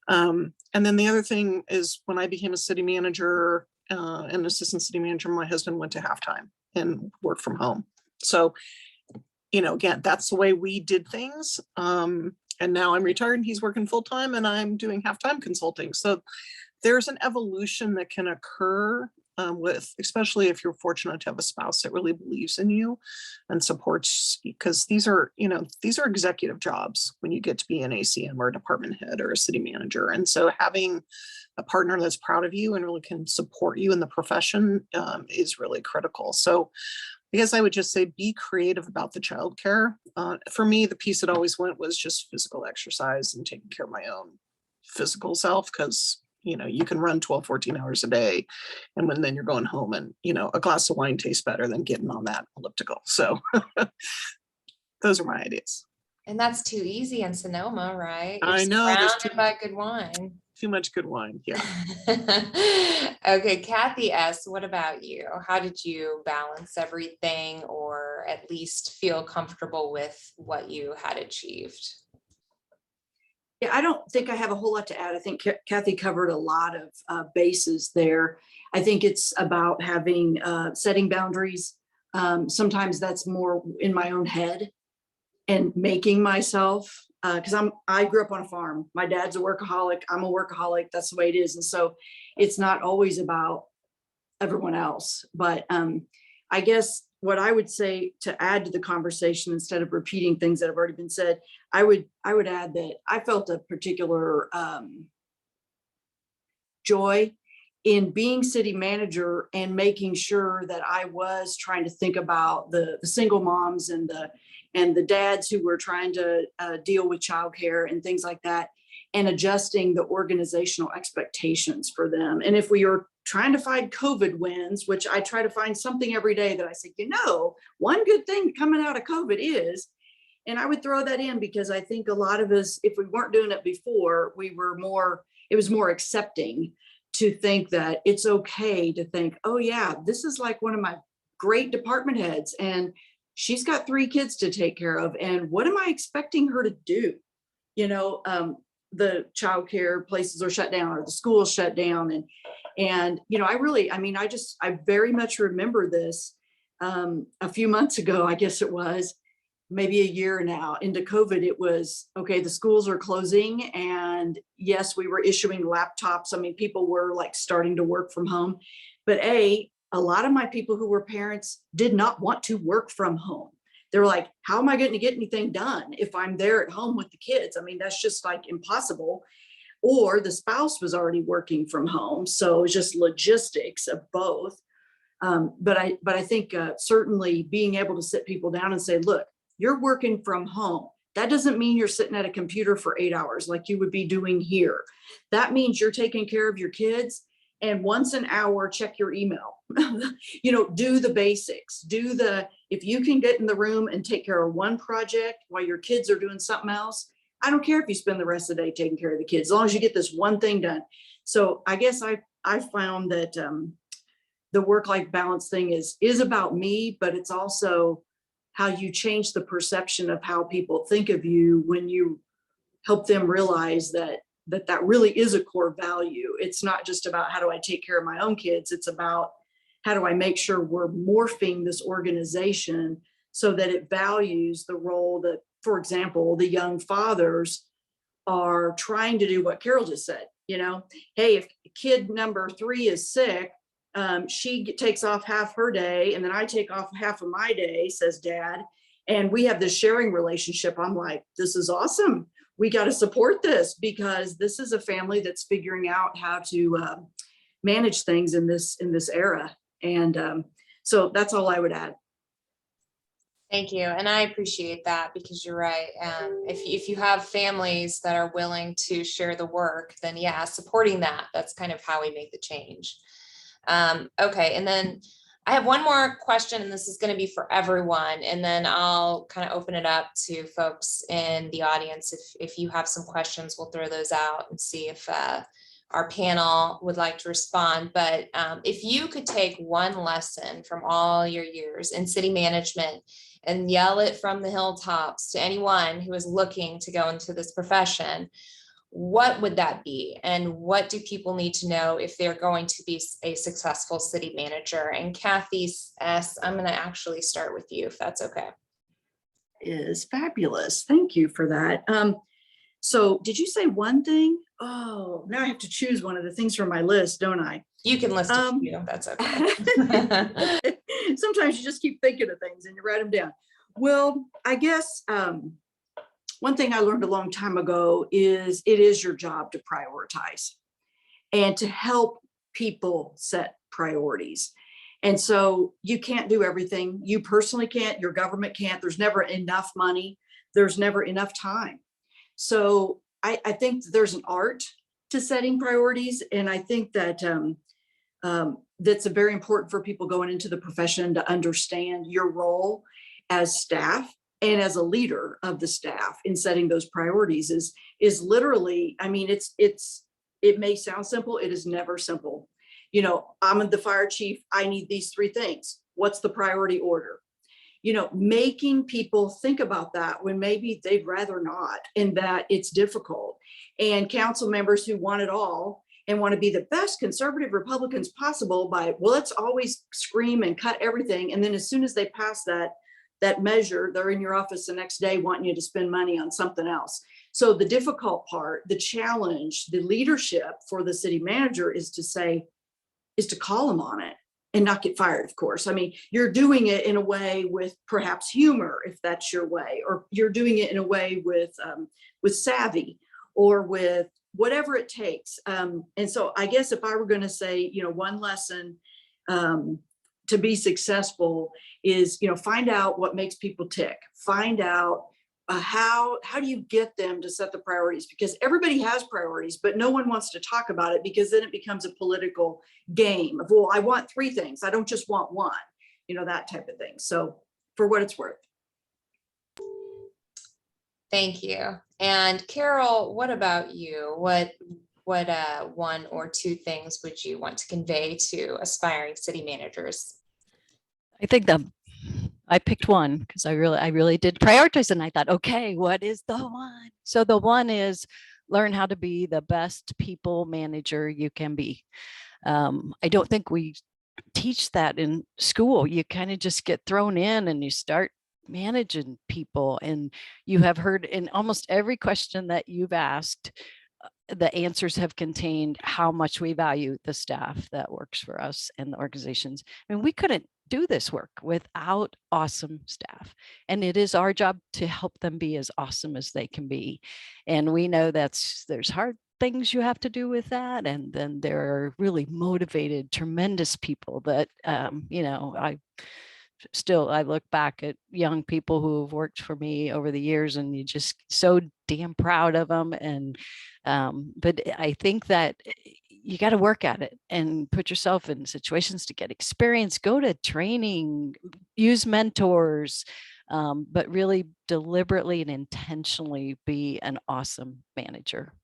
And then the other thing is, when I became a city manager and assistant city manager, my husband went to halftime and worked from home. So, again, that's the way we did things. And now I'm retired and he's working full time and I'm doing halftime consulting. So there's an evolution that can occur especially if you're fortunate to have a spouse that really believes in you and supports, because these are executive jobs when you get to be an ACM or a department head or a city manager. And so having a partner that's proud of you and really can support you in the profession is really critical. So I guess I would just say, be creative about the childcare. For me, the piece that always went was just physical exercise and taking care of my own physical self, because you can run 12, 14 hours a day. And then you're going home and, a glass of wine tastes better than getting on that elliptical. So those are my ideas. And that's too easy in Sonoma, right? You're I know, there's surrounded by good wine. too much good wine. Yeah. Okay, Kathy S., what about you? How did you balance everything, or at least feel comfortable with what you had achieved? Yeah, I don't think I have a whole lot to add. I think Kathy covered a lot of bases there. I think it's about having setting boundaries. Sometimes that's more in my own head and making myself, because I grew up on a farm. My dad's a workaholic. I'm a workaholic. That's the way it is. And so it's not always about everyone else. But I guess what I would say to add to the conversation, instead of repeating things that have already been said, I would add that I felt a particular joy in being city manager and making sure that I was trying to think about the single moms and the dads who were trying to deal with childcare and things like that, and adjusting the organizational expectations for them. And if we are trying to find COVID wins, which I try to find something every day that I say, one good thing coming out of COVID is, and I would throw that in because I think a lot of us, if we weren't doing it before, it was more accepting to think that it's okay to think, oh yeah, this is like one of my great department heads and she's got 3 kids to take care of. And what am I expecting her to do? The childcare places are shut down or the school's shut down. And I very much remember this a few months ago, I guess it was maybe a year now into COVID. It was, okay, the schools are closing. And yes, we were issuing laptops. I mean, people were like starting to work from home, but a lot of my people who were parents did not want to work from home. They were like, how am I going to get anything done if I'm there at home with the kids? I mean, that's just like impossible. Or the spouse was already working from home. So it was just logistics of both. But I think certainly being able to sit people down and say, look, you're working from home. That doesn't mean you're sitting at a computer for 8 hours like you would be doing here. That means you're taking care of your kids and once an hour, check your email. You know, do the basics, if you can get in the room and take care of one project while your kids are doing something else, I don't care if you spend the rest of the day taking care of the kids, as long as you get this one thing done. So I guess I found that the work-life balance thing is about me, but it's also how you change the perception of how people think of you when you help them realize that really is a core value. It's not just about how do I take care of my own kids. It's about how do I make sure we're morphing this organization so that it values the role that, for example, the young fathers are trying to do what Carol just said. You know, hey, if kid number 3 is sick, she takes off half her day and then I take off half of my day, says dad. And we have this sharing relationship. I'm like, this is awesome. We got to support this because this is a family that's figuring out how to manage things in this era. And so that's all I would add. Thank you. And I appreciate that because you're right. If you have families that are willing to share the work, then yeah, supporting that's kind of how we make the change. Okay. And then I have one more question, and this is going to be for everyone. And then I'll kind of open it up to folks in the audience. If you have some questions, we'll throw those out and see if our panel would like to respond. But if you could take one lesson from all your years in city management and yell it from the hilltops to anyone who is looking to go into this profession, what would that be? And what do people need to know if they're going to be a successful city manager? And Kathy S., I'm going to actually start with you, if that's okay. Is fabulous. Thank you for that. So did you say one thing? Oh, now I have to choose one of the things from my list, don't I? You can list a few, that's okay. Sometimes you just keep thinking of things and you write them down. Well, I guess one thing I learned a long time ago is it is your job to prioritize and to help people set priorities. And so you can't do everything. You personally can't, your government can't. There's never enough money. There's never enough time. So I think there's an art to setting priorities. And I think that that's very important for people going into the profession to understand your role as staff and as a leader of the staff in setting those priorities is literally, I mean, it may sound simple. It is never simple. You know, I'm the fire chief. I need these 3 things. What's the priority order? You know, making people think about that when maybe they'd rather not, and that it's difficult. And council members who want it all and want to be the best conservative Republicans possible by, well, let's always scream and cut everything. And then as soon as they pass that measure, they're in your office the next day wanting you to spend money on something else. So the difficult part, the challenge, the leadership for the city manager is to call them on it and not get fired, of course. I mean, you're doing it in a way with perhaps humor, if that's your way, or you're doing it in a way with savvy or with whatever it takes. And so I guess if I were going to say, you know, one lesson to be successful is, you know, find out what makes people tick. Find out how do you get them to set the priorities? Because everybody has priorities, but no one wants to talk about it because then it becomes a political game of, well, I want 3 things. I don't just want one, you know, that type of thing. So for what it's worth. Thank you. And Carol, what about you? What 1 or 2 things would you want to convey to aspiring city managers? I think I picked one because I really did prioritize, and I thought, okay, what is the one? So the one is learn how to be the best people manager you can be. I don't think we teach that in school. You kind of just get thrown in and you start managing people, and you have heard in almost every question that you've asked, the answers have contained how much we value the staff that works for us and the organizations. I mean, we couldn't do this work without awesome staff, and it is our job to help them be as awesome as they can be. And we know there's hard things you have to do with that, and then there are really motivated, tremendous people that you know, I look back at young people who have worked for me over the years, and you just so damn proud of them. And but I think that you got to work at it and put yourself in situations to get experience, go to training, use mentors, but really deliberately and intentionally be an awesome manager.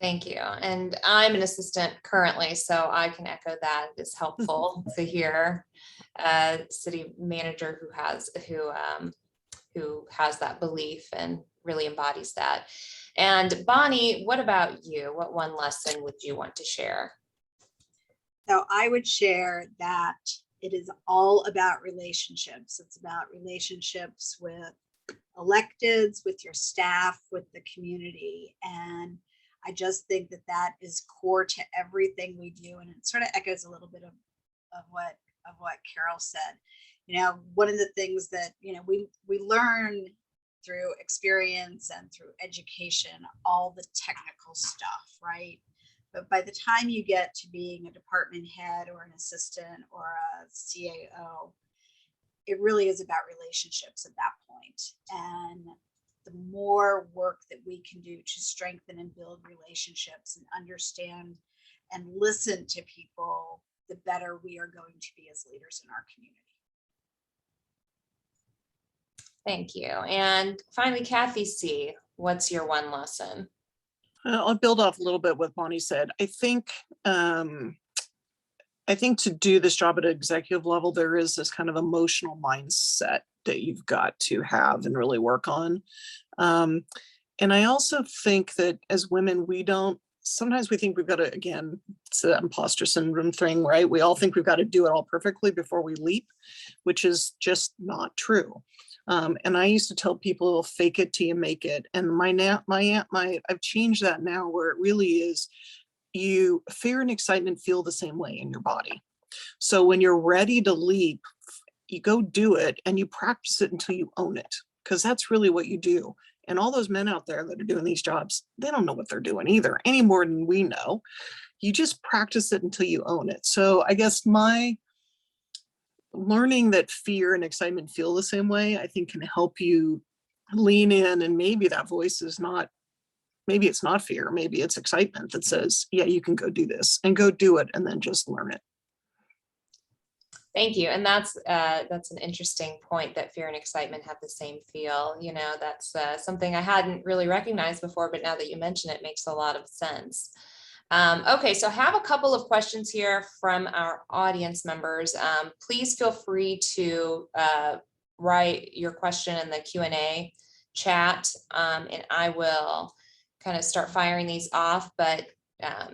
Thank you. And I'm an assistant currently, so I can echo that. It's helpful to hear a city manager who has that belief and really embodies that. And Bonnie, what about you? What one lesson would you want to share? So I would share that it is all about relationships. It's about relationships with electeds, with your staff, with the community. And I just think that that is core to everything we do. And it sort of echoes a little bit of what Carol said. You know, one of the things that, you know, we learn through experience and through education, all the technical stuff, right? But by the time you get to being a department head or an assistant or a CAO, it really is about relationships at that point. And the more work that we can do to strengthen and build relationships and understand and listen to people, the better we are going to be as leaders in our community. Thank you. And finally, Kathy C., what's your one lesson? I'll build off a little bit what Bonnie said. I think to do this job at an executive level, there is this kind of emotional mindset that you've got to have and really work on. And I also think that as women, sometimes we think we've got to, again, it's the imposter syndrome thing, right? We all think we've got to do it all perfectly before we leap, which is just not true. And I used to tell people, fake it till you make it. And I've changed that now, where it really is, fear and excitement feel the same way in your body. So when you're ready to leap, you go do it and you practice it until you own it, because that's really what you do. And all those men out there that are doing these jobs, they don't know what they're doing either, any more than we know. You just practice it until you own it. So I guess my learning that fear and excitement feel the same way, I think can help you lean in, and maybe that voice is not, maybe it's not fear, maybe it's excitement that says, yeah, you can go do this, and go do it, and then just learn it. Thank you. And that's an interesting point, that fear and excitement have the same feel. You know, that's something I hadn't really recognized before, but now that you mention it, it makes a lot of sense. Okay, so I have a couple of questions here from our audience members. Please feel free to write your question in the Q&A chat, and I will kind of start firing these off. But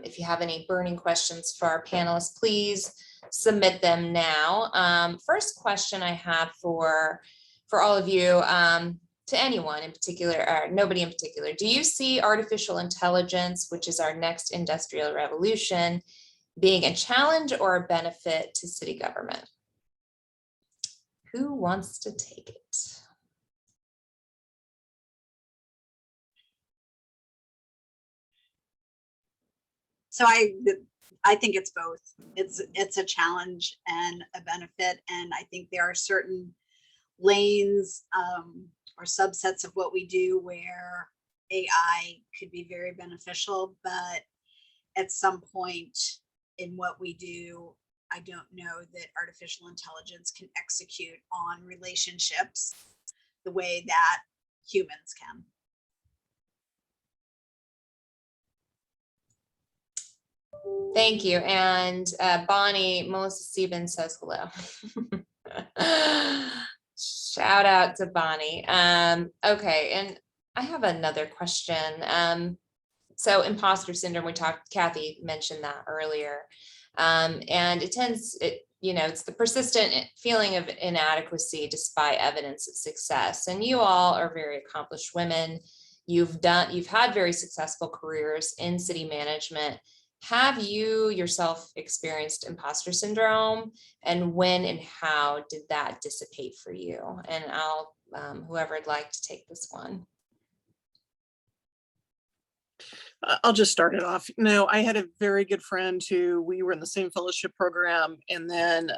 if you have any burning questions for our panelists, please submit them now. First question I have for all of you, to anyone in particular, or nobody in particular, do you see artificial intelligence, which is our next industrial revolution, being a challenge or a benefit to city government? Who wants to take it? So I think it's both. It's a challenge and a benefit. And I think there are certain lanes or subsets of what we do where AI could be very beneficial, but at some point in what we do, I don't know that artificial intelligence can execute on relationships the way that humans can. Thank you. And Bonnie, Melissa Stevens says hello. Shout out to Bonnie. Okay, and I have another question. So imposter syndrome, Kathy mentioned that earlier. And it's the persistent feeling of inadequacy despite evidence of success. And you all are very accomplished women. You've had very successful careers in city management. Have you yourself experienced imposter syndrome, and when and how did that dissipate for you? And I'll, whoever'd like to take this one. I'll just start it off. No, I had a very good friend who we were in the same fellowship program. And then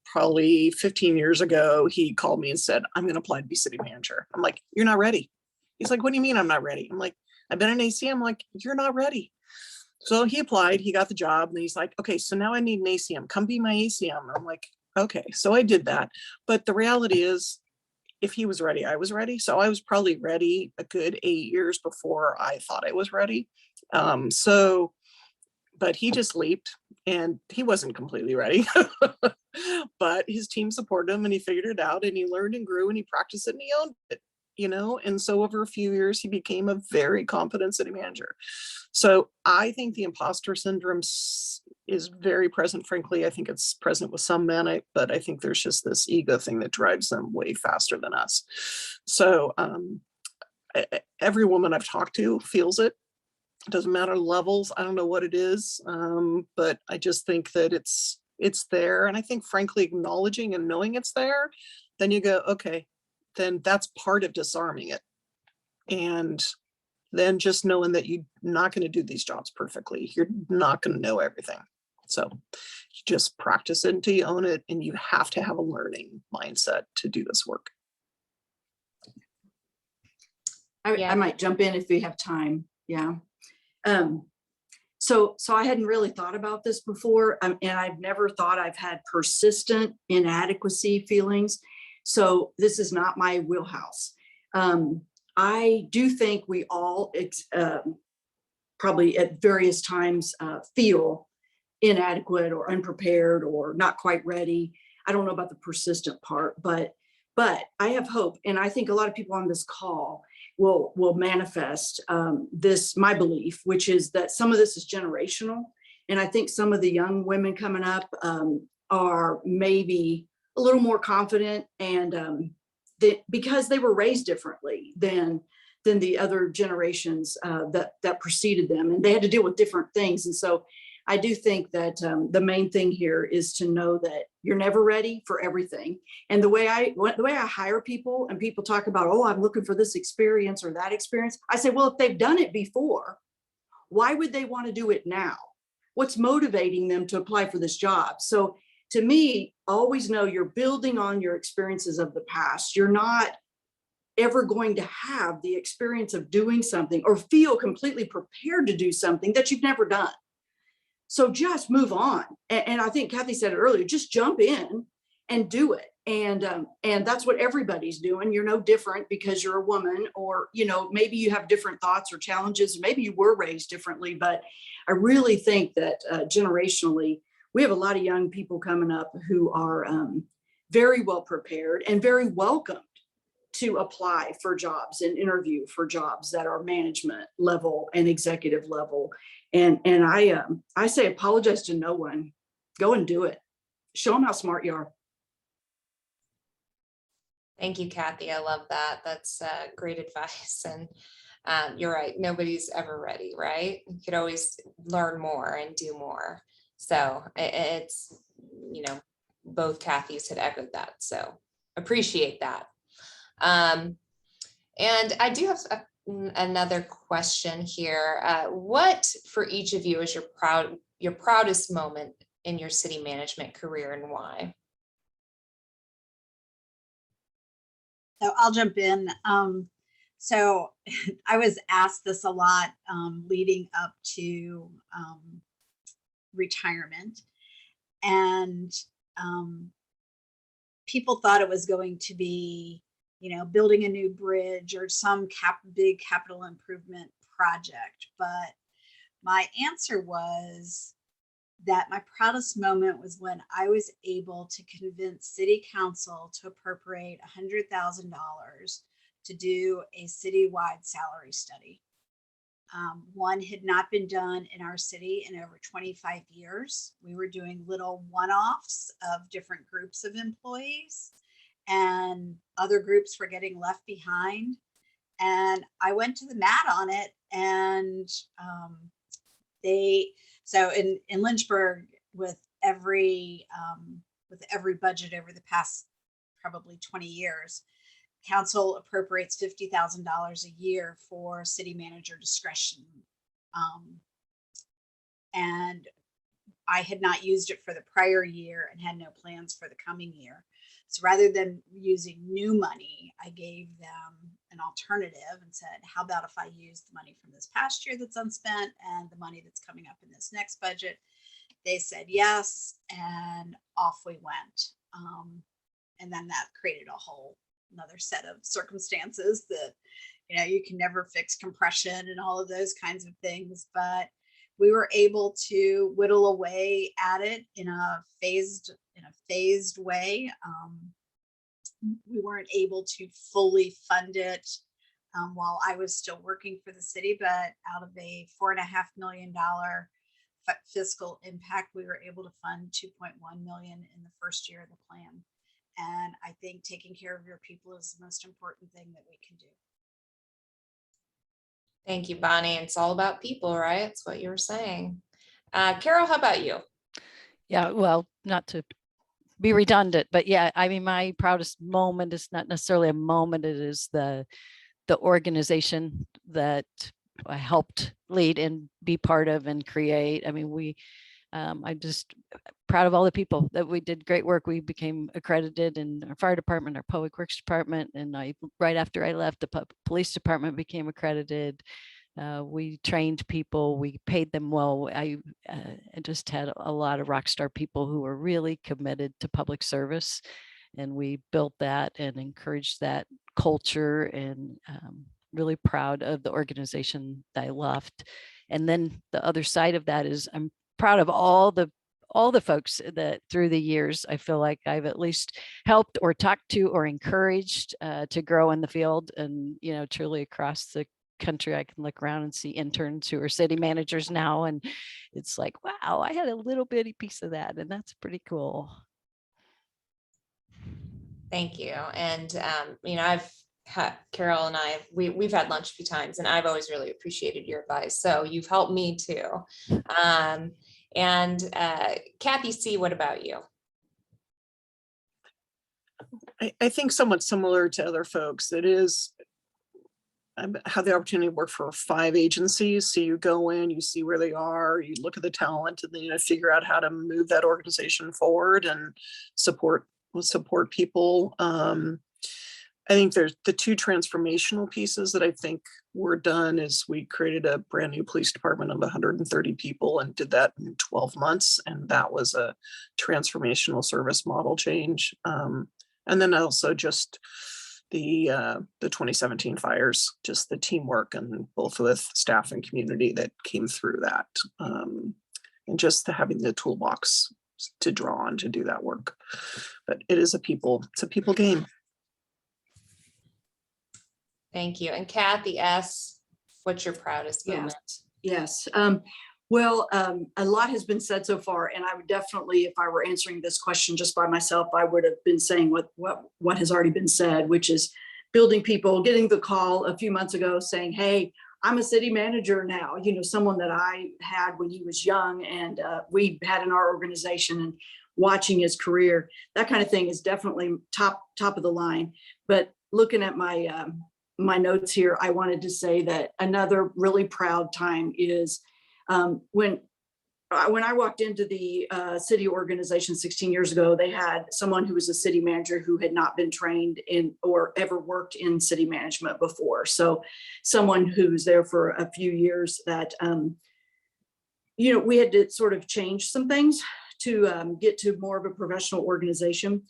probably 15 years ago, he called me and said, I'm going to apply to be city manager. I'm like, you're not ready. He's like, what do you mean I'm not ready? I'm like, I've been an AC. I'm like, you're not ready. So he applied, he got the job, and he's like, okay, so now I need an ACM. Come be my ACM. I'm like, okay. So I did that. But the reality is, if he was ready, I was ready. So I was probably ready a good 8 years before I thought I was ready. But he just leaped, and he wasn't completely ready. But his team supported him, and he figured it out, and he learned and grew, and he practiced it, and he owned it. And so over a few years, he became a very competent city manager. So I think the imposter syndrome is very present. Frankly, I think it's present with some men, but I think there's just this ego thing that drives them way faster than us. So every woman I've talked to feels it. It doesn't matter levels. I don't know what it is, but I just think that it's there. And I think, frankly, acknowledging and knowing it's there, then you go, okay, then that's part of disarming it. And then just knowing that you're not going to do these jobs perfectly. You're not going to know everything. So you just practice it until you own it, and you have to have a learning mindset to do this work. I might jump in if we have time. Yeah. So I hadn't really thought about this before, and I've never thought I've had persistent inadequacy feelings. So this is not my wheelhouse. I do think we all probably at various times feel inadequate or unprepared or not quite ready. I don't know about the persistent part, but I have hope. And I think a lot of people on this call will manifest my belief, which is that some of this is generational. And I think some of the young women coming up are maybe a little more confident, and because they were raised differently than the other generations that preceded them, and they had to deal with different things. And so I do think that the main thing here is to know that you're never ready for everything. And the way I hire people, and people talk about, oh, I'm looking for this experience or that experience, I say, well, if they've done it before, why would they want to do it now? What's motivating them to apply for this job? So to me, always know you're building on your experiences of the past. You're not ever going to have the experience of doing something or feel completely prepared to do something that you've never done. So just move on. And I think Kathy said it earlier, just jump in and do it. And that's what everybody's doing. You're no different because you're a woman, or, maybe you have different thoughts or challenges. Maybe you were raised differently, but I really think that generationally, we have a lot of young people coming up who are very well prepared and very welcomed to apply for jobs and interview for jobs that are management level and executive level. And I say, apologize to no one. Go and do it. Show them how smart you are. Thank you, Kathy. I love that. That's great advice. And you're right. Nobody's ever ready, right? You could always learn more and do more. So it's, both Kathys had echoed that. So appreciate that. And I do have another question here. What for each of you is your proudest moment in your city management career, and why? So I'll jump in. So I was asked this a lot leading up to retirement, and people thought it was going to be, building a new bridge or some big capital improvement project. But my answer was that my proudest moment was when I was able to convince City Council to appropriate $100,000 to do a citywide salary study. One had not been done in our city in over 25 years. We were doing little one-offs of different groups of employees, and other groups were getting left behind. And I went to the mat on it, and so in Lynchburg, with every budget over the past probably 20 years, council appropriates $50,000 a year for city manager discretion. And I had not used it for the prior year and had no plans for the coming year. So rather than using new money, I gave them an alternative and said, how about if I use the money from this past year that's unspent and the money that's coming up in this next budget? They said yes, and off we went. And then that created a whole another set of circumstances that, you can never fix compression and all of those kinds of things, but we were able to whittle away at it in a phased way. We weren't able to fully fund it while I was still working for the city, but out of a $4.5 million fiscal impact, we were able to fund 2.1 million in the first year of the plan. And I think taking care of your people is the most important thing that we can do. Thank you, Bonnie. It's all about people, right? It's what you were saying. Carol, how about you? Yeah, well, not to be redundant, but yeah, I mean, my proudest moment is not necessarily a moment. It is the organization that I helped lead and be part of and create. I mean, I'm just proud of all the people that we did great work. We became accredited in our fire department, our public works department, and right after I left, the police department became accredited. We trained people, we paid them well. I just had a lot of rock star people who were really committed to public service, and we built that and encouraged that culture, and really proud of the organization that I left. And then the other side of that is I'm proud of all the folks that through the years, I feel like I've at least helped or talked to or encouraged to grow in the field. And, truly across the country, I can look around and see interns who are city managers now. And it's like, wow, I had a little bitty piece of that. And that's pretty cool. Thank you. And, Carol and we've had lunch a few times, and I've always really appreciated your advice. So you've helped me too. And Kathy C., what about you? I think somewhat similar to other folks. It is, I've had the opportunity to work for 5 agencies. So you go in, you see where they are, you look at the talent, and then figure out how to move that organization forward and support people. I think there's the 2 transformational pieces that I think were done is we created a brand new police department of 130 people and did that in 12 months. And that was a transformational service model change. And then also just the 2017 fires, just the teamwork and both with staff and community that came through that. And just having the toolbox to draw on to do that work. But it's a people game. Thank you. And Kathy S., what's your proudest moment? Yes. Well, a lot has been said so far, and I would definitely, if I were answering this question just by myself, I would have been saying what has already been said, which is building people, getting the call a few months ago saying, hey, I'm a city manager now, someone that I had when he was young and we had in our organization, and watching his career, that kind of thing is definitely top of the line. But looking at my notes here, I wanted to say that another really proud time is when I walked into the city organization 16 years ago, they had someone who was a city manager who had not been trained in or ever worked in city management before. So someone who was there for a few years that, we had to sort of change some things to get to more of a professional organization.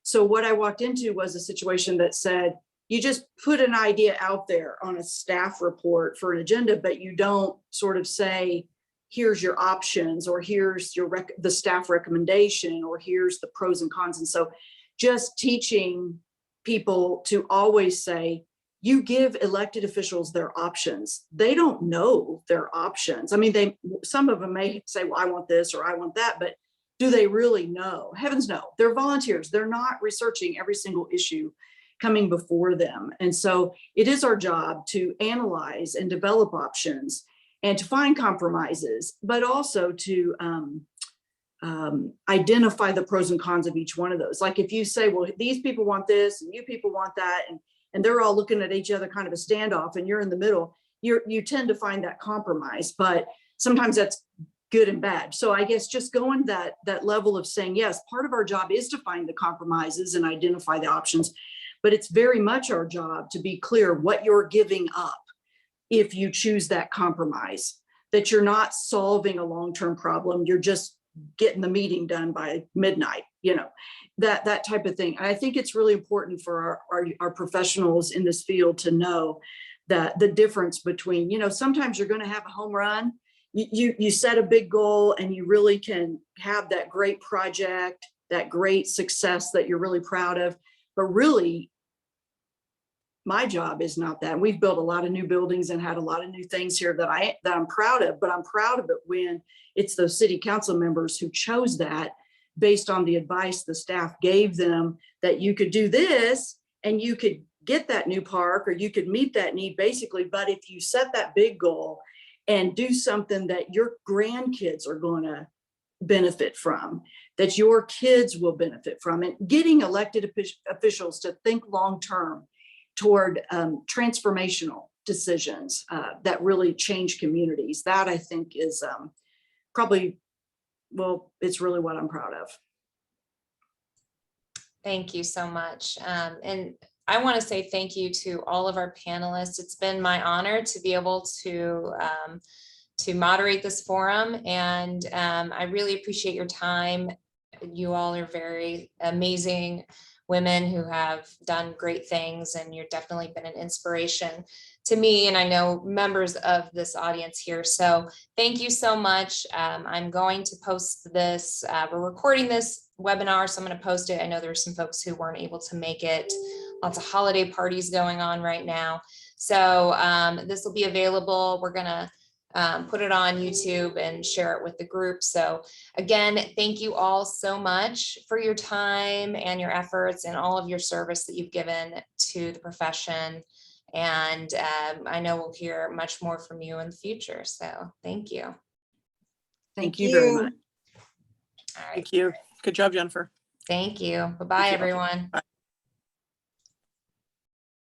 So what I walked into was a situation that said, you just put an idea out there on a staff report for an agenda, but you don't sort of say, here's your options, or here's the staff recommendation, or here's the pros and cons. And so just teaching people to always say, you give elected officials their options. They don't know their options. I mean, some of them may say, well, I want this or I want that, but do they really know? Heavens no, they're volunteers. They're not researching every single issue coming before them. And so it is our job to analyze and develop options and to find compromises, but also to identify the pros and cons of each one of those. Like if you say, well, these people want this and you people want that, and they're all looking at each other, kind of a standoff, and you're in the middle, you tend to find that compromise. But sometimes that's good and bad. So I guess just going that level of saying, yes, part of our job is to find the compromises and identify the options, but it's very much our job to be clear what you're giving up if you choose that compromise, that you're not solving a long-term problem, you're just getting the meeting done by midnight, that type of thing. And I think it's really important for our professionals in this field to know that the difference between, sometimes you're going to have a home run. You set a big goal and you really can have that great project, that great success that you're really proud of. But really, my job is not that. We've built a lot of new buildings and had a lot of new things here that I'm proud of, but I'm proud of it when it's those city council members who chose that based on the advice the staff gave them, that you could do this and you could get that new park or you could meet that need basically. But if you set that big goal and do something that your grandkids are going to benefit from, that your kids will benefit from, and getting elected officials to think long-term toward transformational decisions that really change communities. That I think is probably, well, it's really what I'm proud of. Thank you so much. And I want to say thank you to all of our panelists. It's been my honor to be able to moderate this forum, and I really appreciate your time. You all are very amazing women who have done great things, and you've definitely been an inspiration to me, and I know members of this audience here. So thank you so much. I'm going to post this. We're recording this webinar, so I'm going to post it. I know there's some folks who weren't able to make it. Lots of holiday parties going on right now. So this will be available. We're going to put it on YouTube and share it with the group. So again, thank you all so much for your time and your efforts and all of your service that you've given to the profession. And I know we'll hear much more from you in the future. So thank you. Thank you very much. All right. Thank you. Good job, Jennifer. Thank you. Bye-bye, everyone. Bye.